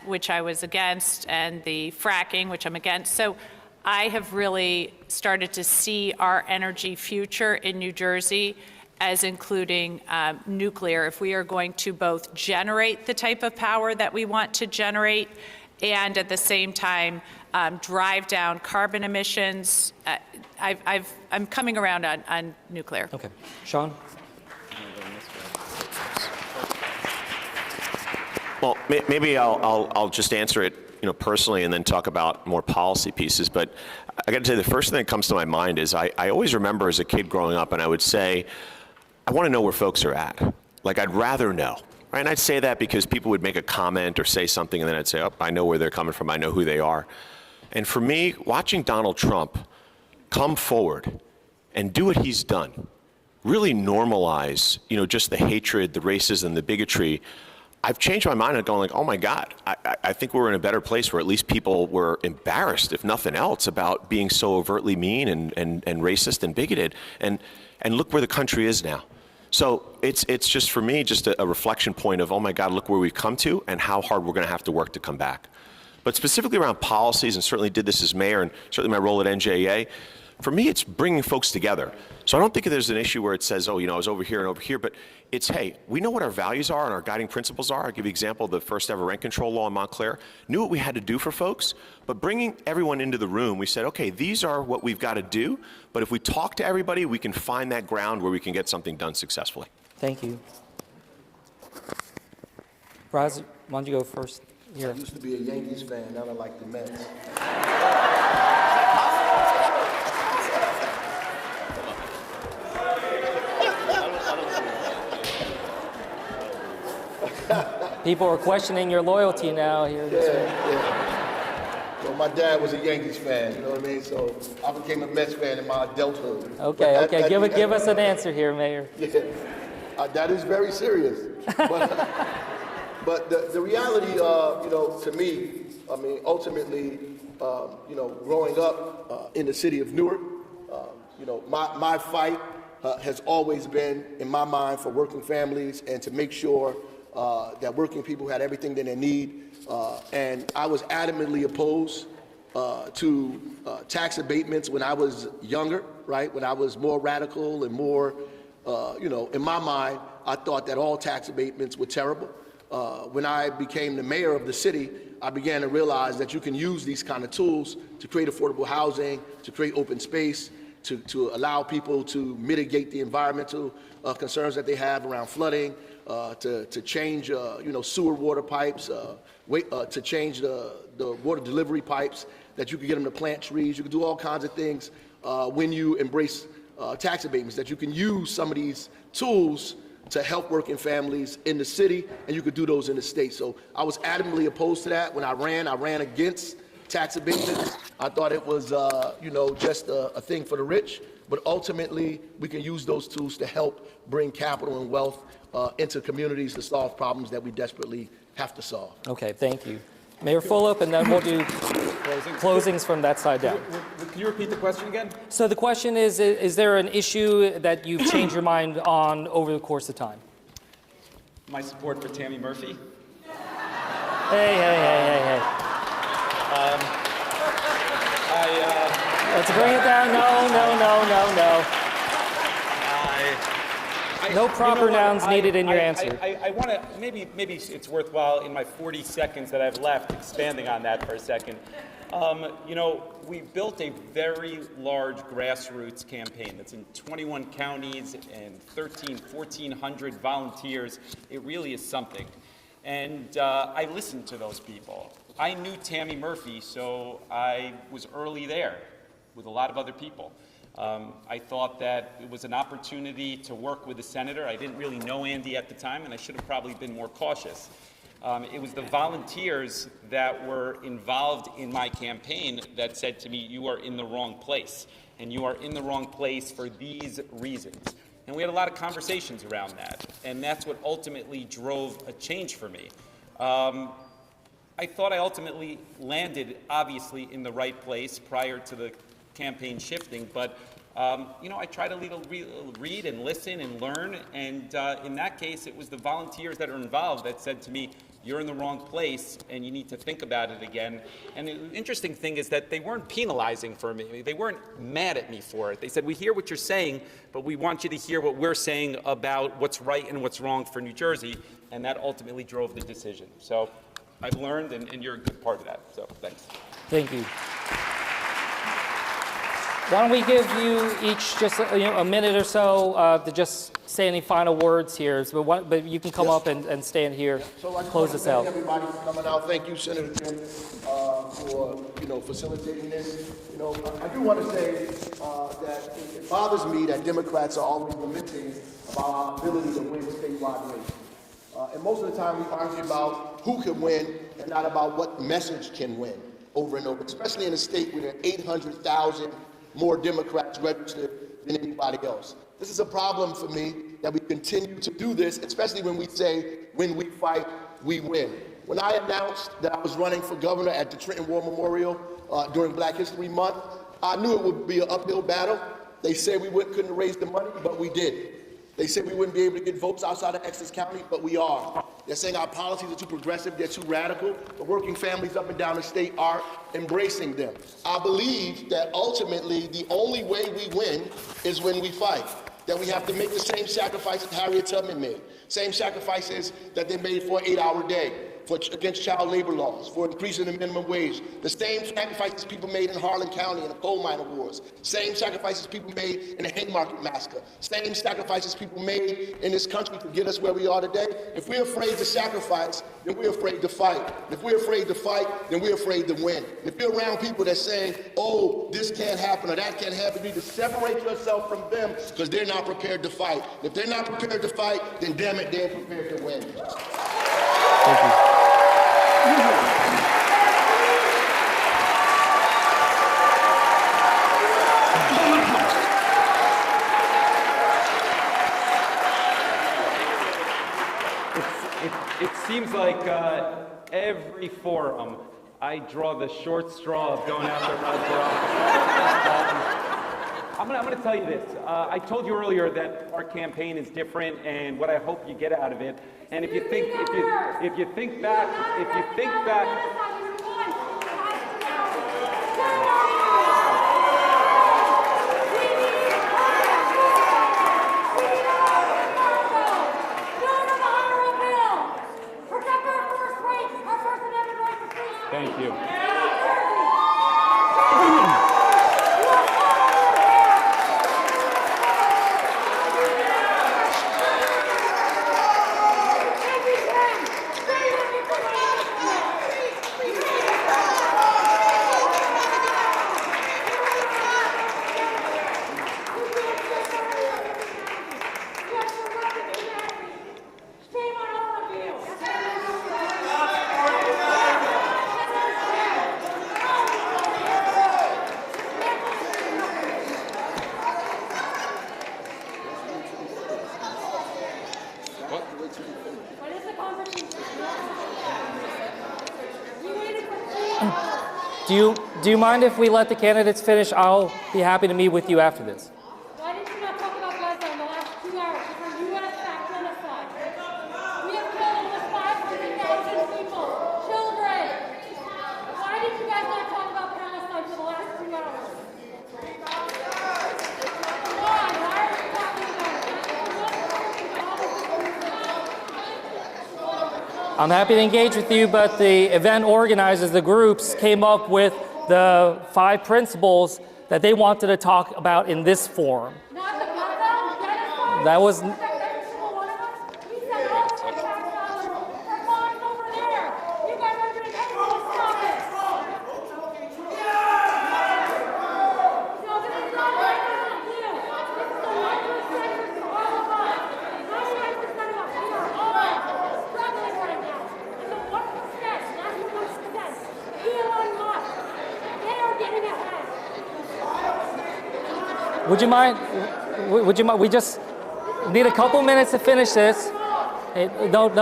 which I was against, and the fracking, which I'm against. So I have really started to see our energy future in New Jersey as including nuclear. If we are going to both generate the type of power that we want to generate and at the same time drive down carbon emissions, I'm coming around on nuclear. Okay. Sean? Well, maybe I'll just answer it, personally, and then talk about more policy pieces. But I got to tell you, the first thing that comes to my mind is I always remember as a kid growing up, and I would say, I want to know where folks are at. Like, I'd rather know. Right? And I'd say that because people would make a comment or say something, and then I'd say, oh, I know where they're coming from. I know who they are. And for me, watching Donald Trump come forward and do what he's done, really normalize, just the hatred, the racism, the bigotry, I've changed my mind and going like, oh my God, I think we're in a better place where at least people were embarrassed, if nothing else, about being so overtly mean and racist and bigoted. And look where the country is now. So it's just, for me, just a reflection point of, oh my God, look where we've come to and how hard we're going to have to work to come back. But specifically around policies, and certainly did this as mayor, and certainly my role at NJEA, for me, it's bringing folks together. So I don't think there's an issue where it says, oh, I was over here and over here, but it's, hey, we know what our values are and our guiding principles are. I'll give you an example of the first ever rent control law in Montclair. Knew what we had to do for folks, but bringing everyone into the room, we said, okay, these are what we've got to do, but if we talk to everybody, we can find that ground where we can get something done successfully. Thank you. Raz, why don't you go first? Here. I used to be a Yankees fan, now I like the Mets. People are questioning your loyalty now here. Yeah. Well, my dad was a Yankees fan, you know what I mean? So I became a Mets fan in my adulthood. Okay, give us an answer here, Mayor. Yeah, that is very serious. But the reality, to me, I mean, ultimately, growing up in the city of Newark, my fight has always been, in my mind, for working families and to make sure that working people had everything that they need. And I was adamantly opposed to tax abatements when I was younger, right? When I was more radical and more, in my mind, I thought that all tax abatements were terrible. When I became the mayor of the city, I began to realize that you can use these kind of tools to create affordable housing, to create open space, to allow people to mitigate the environmental concerns that they have around flooding, to change, sewer water pipes, to change the water delivery pipes, that you could get them to plant trees. You could do all kinds of things when you embrace tax abatements, that you can use some of these tools to help working families in the city, and you could do those in the state. So I was adamantly opposed to that. When I ran against tax abatement. I thought it was, just a thing for the rich. But ultimately, we can use those tools to help bring capital and wealth into communities to solve problems that we desperately have to solve. Okay, thank you. Mayor Fulop, and then we'll do closings from that side down. Can you repeat the question again? So the question is there an issue that you've changed your mind on over the course of time? My support for Tammy Murphy. Hey. Let's bring it down. No. No proper nouns needed in your answer. I want to, maybe it's worthwhile in my 40 seconds that I've left expanding on that for a second. We built a very large grassroots campaign that's in 21 counties and 1,400 volunteers. It really is something. And I listened to those people. I knew Tammy Murphy, so I was early there with a lot of other people. I thought that it was an opportunity to work with a senator. I didn't really know Andy at the time, and I should have probably been more cautious. It was the volunteers that were involved in my campaign that said to me, you are in the wrong place, and you are in the wrong place for these reasons. And we had a lot of conversations around that, and that's what ultimately drove a change for me. I thought I ultimately landed, obviously, in the right place prior to the campaign shifting, but I try to read and listen and learn, and in that case, it was the volunteers that are involved that said to me, you're in the wrong place, and you need to think about it again. And the interesting thing is that they weren't penalizing for me. They weren't mad at me for it. They said, we hear what you're saying, but we want you to hear what we're saying about what's right and what's wrong for New Jersey, and that ultimately drove the decision. So I've learned, and you're a good part of that, so thanks. Thank you. Why don't we give you each just a minute or so to just say any final words here, but you can come up and stand here, close this out. Thank everybody for coming out. Thank you, Senator Jim, for facilitating this. I do want to say that it bothers me that Democrats are always lamenting about our ability to win statewide races. And most of the time we argue about who can win and not about what message can win over and over, especially in a state where there are 800,000 more Democrats registered than anybody else. This is a problem for me that we continue to do this, especially when we say, when we fight, we win. When I announced that I was running for governor at the Trenton War Memorial during Black History Month, I knew it would be an uphill battle. They said we couldn't raise the money, but we did. They said we wouldn't be able to get votes outside of Essex County, but we are. They're saying our policies are too progressive, they're too radical, but working families up and down the state are embracing them. I believe that ultimately the only way we win is when we fight, that we have to make the same sacrifices Harriet Tubman made, same sacrifices that they made for an 8-hour day, against child labor laws, for increasing the minimum wage, the same sacrifices people made in Harlan County in the coal miner wars, same sacrifices people made in the Haymarket massacre, same sacrifices people made in this country to get us where we are today. If we're afraid to sacrifice, then we're afraid to fight. If we're afraid to fight, then we're afraid to win. If you're around people that saying, oh, this can't happen or that can't happen, you need to separate yourself from them because they're not prepared to fight. If they're not prepared to fight, then damn it, they're prepared to win. Thank you. It seems like every forum I draw the short straw of going after Rod Baraka. I'm going to tell you this. I told you earlier that our campaign is different and what I hope you get out of it. And if you think back. Thank you. What is the conversation? We waited for 3 hours. Do you mind if we let the candidates finish? I'll be happy to meet with you after this. Why did you not talk about Gaza in the last 2 hours? Because U.S. backed genocide. We have killed almost 500,000 people, children. Why did you guys not talk about Palestine for the last 3 hours? Why? Why are you talking about it? I'm happy to engage with you, but the event organizers, the groups, came up with the 5 principles that they wanted to talk about in this forum. Not the Gaza genocide? That was. We said all the tax dollars are going over there. You guys are doing anything to stop it. No, this is not like this is you. This is the 1% for all of us. 99% of us, we are all struggling right now. And the 1%, not the 1%, Elon Musk, they are getting ahead. Would you mind? Would you mind? We just need a couple minutes to finish this. Hey, no.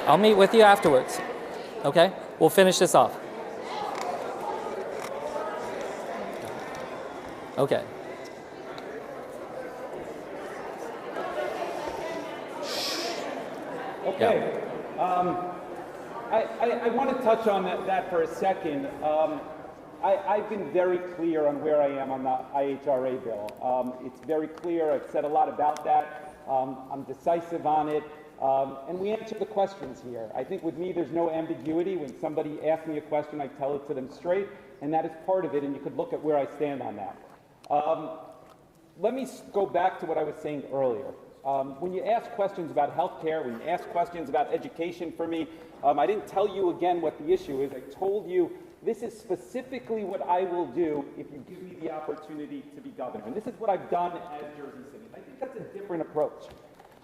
I'll meet with you afterwards. Okay? We'll finish this off. Okay. Okay. I want to touch on that for a second. I've been very clear on where I am on the IHRA bill. It's very clear. I've said a lot about that. I'm decisive on it. And we answer the questions here. I think with me, there's no ambiguity. When somebody asks me a question, I tell it to them straight, and that is part of it, and you could look at where I stand on that. Let me go back to what I was saying earlier. When you ask questions about healthcare, when you ask questions about education for me, I didn't tell you again what the issue is. I told you this is specifically what I will do if you give me the opportunity to be governor. And this is what I've done as Jersey City. I think that's a different approach.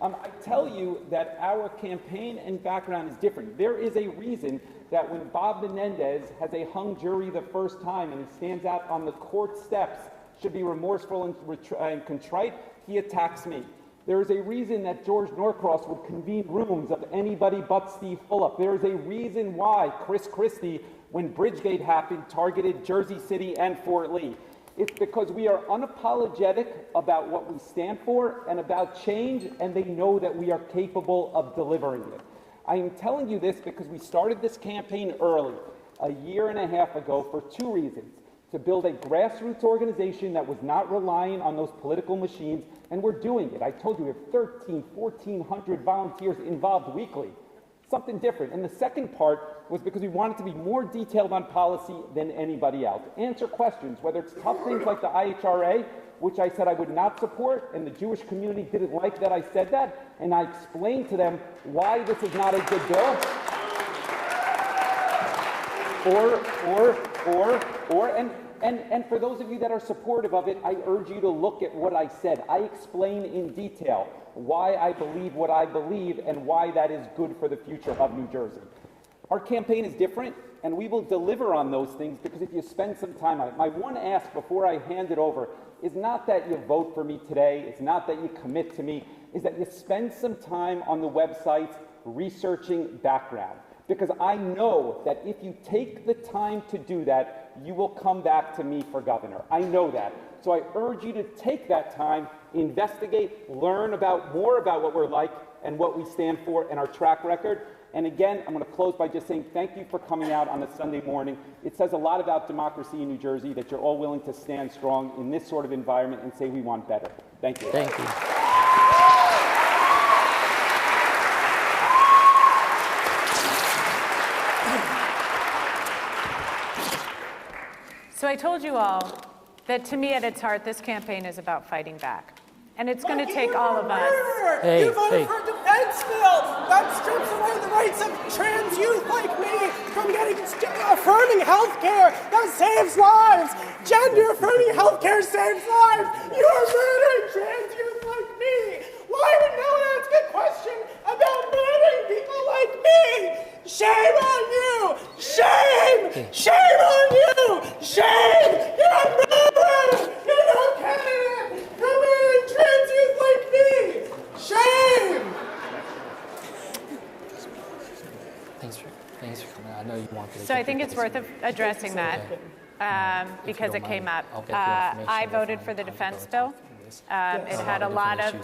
I tell you that our campaign and background is different. There is a reason that when Bob Menendez has a hung jury the first time and he stands out on the court steps, should be remorseful and contrite, he attacks me. There is a reason that George Norcross would convene rooms of anybody but Steve Fulop. There is a reason why Chris Christie, when Bridgegate happened, targeted Jersey City and Fort Lee. It's because we are unapologetic about what we stand for and about change, and they know that we are capable of delivering it. I am telling you this because we started this campaign early, a year and a half ago, for 2 reasons. To build a grassroots organization that was not relying on those political machines, and we're doing it. I told you we have 1,400 volunteers involved weekly. Something different. And the second part was because we wanted to be more detailed on policy than anybody else. Answer questions, whether it's tough things like the IHRA, which I said I would not support, and the Jewish community didn't like that I said that, and I explained to them why this is not a good bill. And for those of you that are supportive of it, I urge you to look at what I said. I explain in detail why I believe what I believe and why that is good for the future of New Jersey. Our campaign is different, and we will deliver on those things because if you spend some time on it. My one ask before I hand it over is not that you vote for me today, it's not that you commit to me, is that you spend some time on the websites researching background. Because I know that if you take the time to do that, you will come back to me for governor. I know that. So I urge you to take that time, investigate, learn more about what we're like and what we stand for and our track record. And again, I'm going to close by just saying thank you for coming out on a Sunday morning. It says a lot about democracy in New Jersey that you're all willing to stand strong in this sort of environment and say we want better. Thank you. Thank you. So I told you all that to me at its heart, this campaign is about fighting back. And it's going to take all of us. You voted for a defense bill that strips away the rights of trans youth like me from getting affirming health care that saves lives. Gender affirming health care saves lives. You are murdering trans youth like me. Why would no one ask a question about murdering people like me? Shame on you! Shame! Shame on you! Shame! You're a murderer! You're no candidate! Come in and trans youth like me! Shame! Thanks for coming. I know you want to. So I think it's worth addressing that because it came up. I voted for the defense bill. It had a lot of,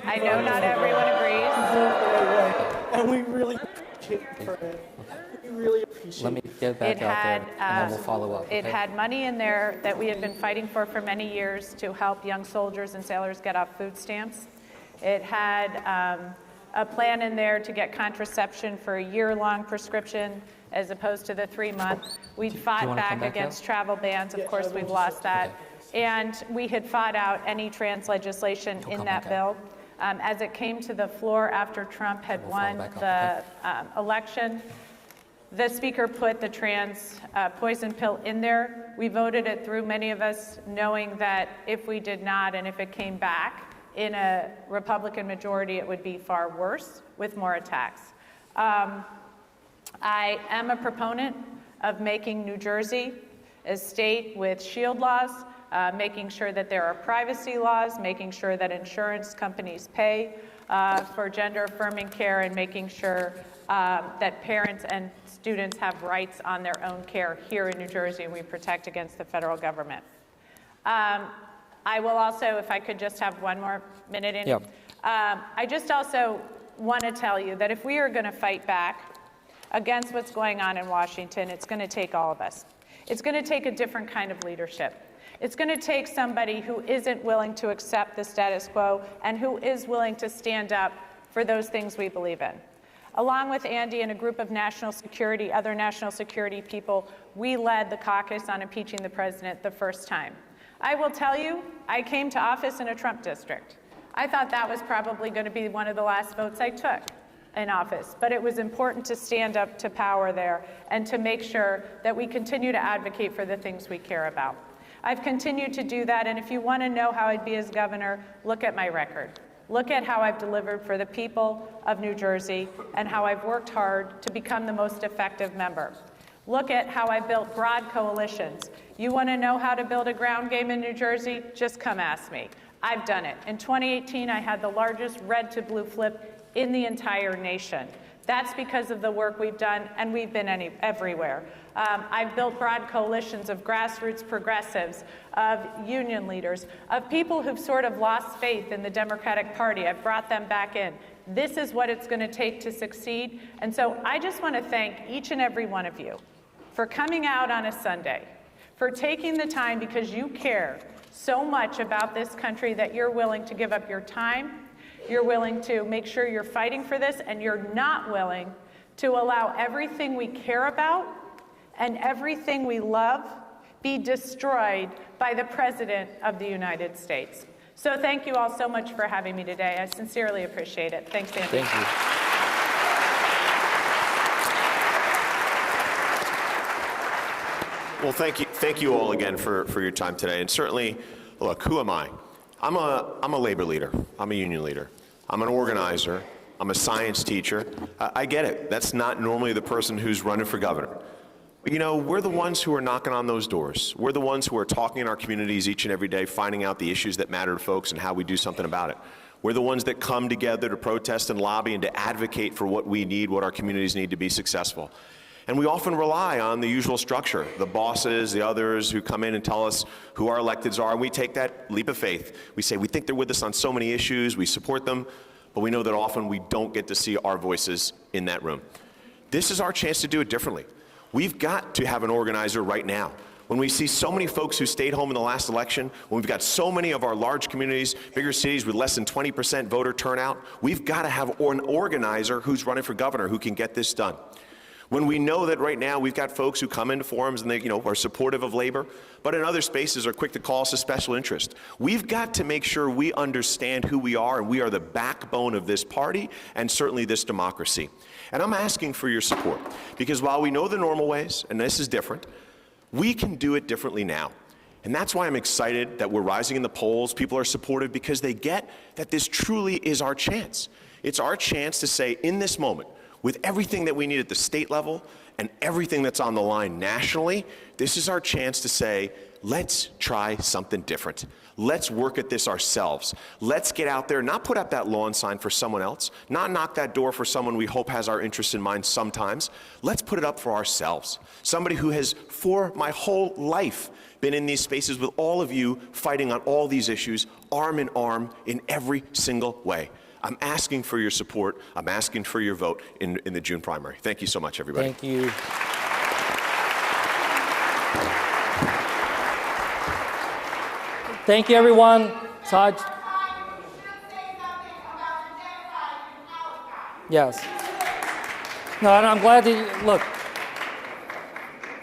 I know not everyone agrees. And we really appreciate it for it. We really appreciate it. Let me get back out there, and then we'll follow up. It okay? had money in there that we had been fighting for many years to help young soldiers and sailors get off food stamps. It had a plan in there to get contraception for a year-long prescription as opposed to the 3-month. We'd fought back against travel bans. Of course, we've lost that. And we had fought out any trans legislation in that bill. As it came to the floor after Trump had won the election, the speaker put the trans poison pill in there. We voted it through, many of us, knowing that if we did not and if it came back in a Republican majority, it would be far worse with more attacks. I am a proponent of making New Jersey a state with shield laws, making sure that there are privacy laws, making sure that insurance companies pay for gender-affirming care, and making sure that parents and students have rights on their own care here in New Jersey, and we protect against the federal government. I will also, if I could just have one more minute in. Yeah. I just also want to tell you that if we are going to fight back against what's going on in Washington, it's going to take all of us. It's going to take a different kind of leadership. It's going to take somebody who isn't willing to accept the status quo and who is willing to stand up for those things we believe in. Along with Andy and a group of other national security people, we led the caucus on impeaching the president the first time. I will tell you, I came to office in a Trump district. I thought that was probably going to be one of the last votes I took in office, but it was important to stand up to power there and to make sure that we continue to advocate for the things we care about. I've continued to do that, and if you want to know how I'd be as governor, look at my record. Look at how I've delivered for the people of New Jersey and how I've worked hard to become the most effective member. Look at how I built broad coalitions. You want to know how to build a ground game in New Jersey? Just come ask me. I've done it. In 2018, I had the largest red to blue flip in the entire nation. That's because of the work we've done, and we've been everywhere. I've built broad coalitions of grassroots progressives, of union leaders, of people who've sort of lost faith in the Democratic Party. I've brought them back in. This is what it's going to take to succeed. And so I just want to thank each and every one of you for coming out on a Sunday, for taking the time because you care so much about this country that you're willing to give up your time, you're willing to make sure you're fighting for this, and you're not willing to allow everything we care about and everything we love be destroyed by the President of the United States. So thank you all so much for having me today. I sincerely appreciate it. Thanks, Andy. Thank you. Well, thank you all again for your time today. And certainly, look, who am I? I'm a labor leader. I'm a union leader. I'm an organizer. I'm a science teacher. I get it. That's not normally the person who's running for governor. But you know, we're the ones who are knocking on those doors. We're the ones who are talking in our communities each and every day, finding out the issues that matter to folks and how we do something about it. We're the ones that come together to protest and lobby and to advocate for what we need, what our communities need to be successful. And we often rely on the usual structure, the bosses, the others who come in and tell us who our electeds are, and we take that leap of faith. We say we think they're with us on so many issues, we support them, but we know that often we don't get to see our voices in that room. This is our chance to do it differently. We've got to have an organizer right now. When we see so many folks who stayed home in the last election, when we've got so many of our large communities, bigger cities with less than 20% voter turnout, we've got to have an organizer who's running for governor who can get this done. When we know that right now we've got folks who come into forums and they are supportive of labor, but in other spaces are quick to call us a special interest. We've got to make sure we understand who we are, and we are the backbone of this party and certainly this democracy. And I'm asking for your support, because while we know the normal ways, and this is different, we can do it differently now. And that's why I'm excited that we're rising in the polls. People are supportive because they get that this truly is our chance. It's our chance to say, in this moment, with everything that we need at the state level and everything that's on the line nationally, this is our chance to say, let's try something different. Let's work at this ourselves. Let's get out there, not put up that lawn sign for someone else, not knock that door for someone we hope has our interests in mind sometimes. Let's put it up for ourselves. Somebody who has, for my whole life, been in these spaces with all of you fighting on all these issues, arm in arm, in every single way. I'm asking for your support. I'm asking for your vote in the June primary. Thank you so much, everybody. Thank you. Thank you, everyone. Todd. Yes. No, and I'm glad that, look,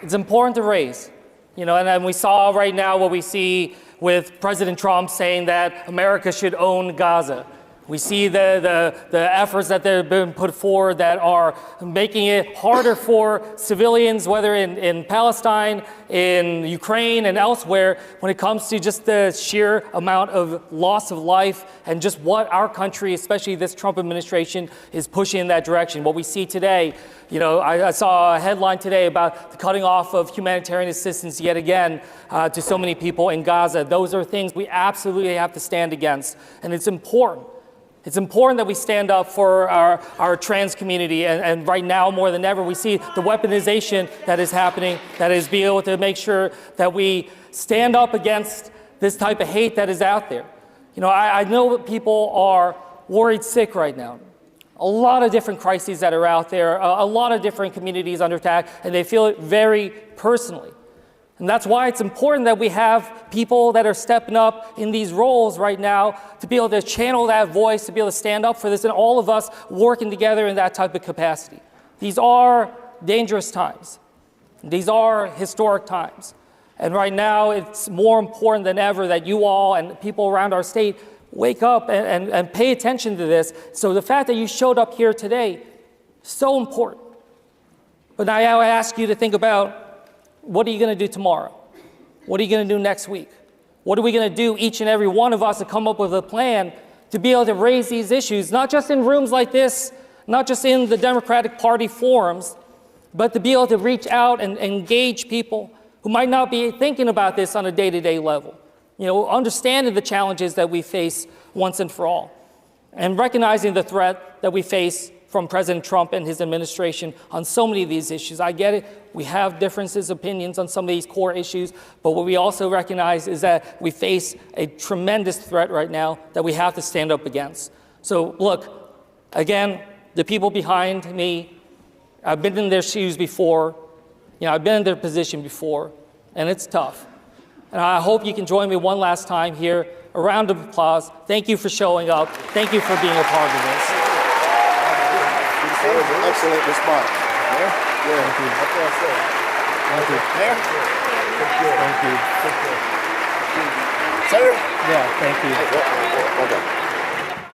it's important to raise, and we saw right now what we see with President Trump saying that America should own Gaza. We see the efforts that have been put forward that are making it harder for civilians, whether in Palestine, in Ukraine, and elsewhere, when it comes to just the sheer amount of loss of life and just what our country, especially this Trump administration, is pushing in that direction. What we see today, I saw a headline today about the cutting off of humanitarian assistance yet again to so many people in Gaza. Those are things we absolutely have to stand against, and it's important. It's important that we stand up for our trans community, and right now more than ever we see the weaponization that is happening, that is being able to make sure that we stand up against this type of hate that is out there. I know that people are worried sick right now. A lot of different crises that are out there, a lot of different communities under attack, and they feel it very personally. And that's why it's important that we have people that are stepping up in these roles right now to be able to channel that voice, to be able to stand up for this, and all of us working together in that type of capacity. These are dangerous times. These are historic times. And right now, it's more important than ever that you all and people around our state wake up and pay attention to this. So the fact that you showed up here today, so important. But now I ask you to think about, what are you going to do tomorrow? What are you going to do next week? What are we going to do, each and every one of us, to come up with a plan to be able to raise these issues, not just in rooms like this, not just in the Democratic Party forums, but to be able to reach out and engage people who might not be thinking about this on a day-to-day level, understanding the challenges that we face once and for all, and recognizing the threat that we face from President Trump and his administration on so many of these issues. I get it. We have differences, opinions on some of these core issues, but what we also recognize is that we face a tremendous threat right now that we have to stand up against. So look, again, the people behind me, I've been in their shoes before, I've been in their position before, and it's tough. And I hope you can join me one last time here. A round of applause. Thank you for showing up. Thank you for being a part of this. That was an excellent response. Yeah? Yeah. Thank you. That's what I said. Thank you. Mayor? Thank you. Senator? Yeah, thank you. Okay.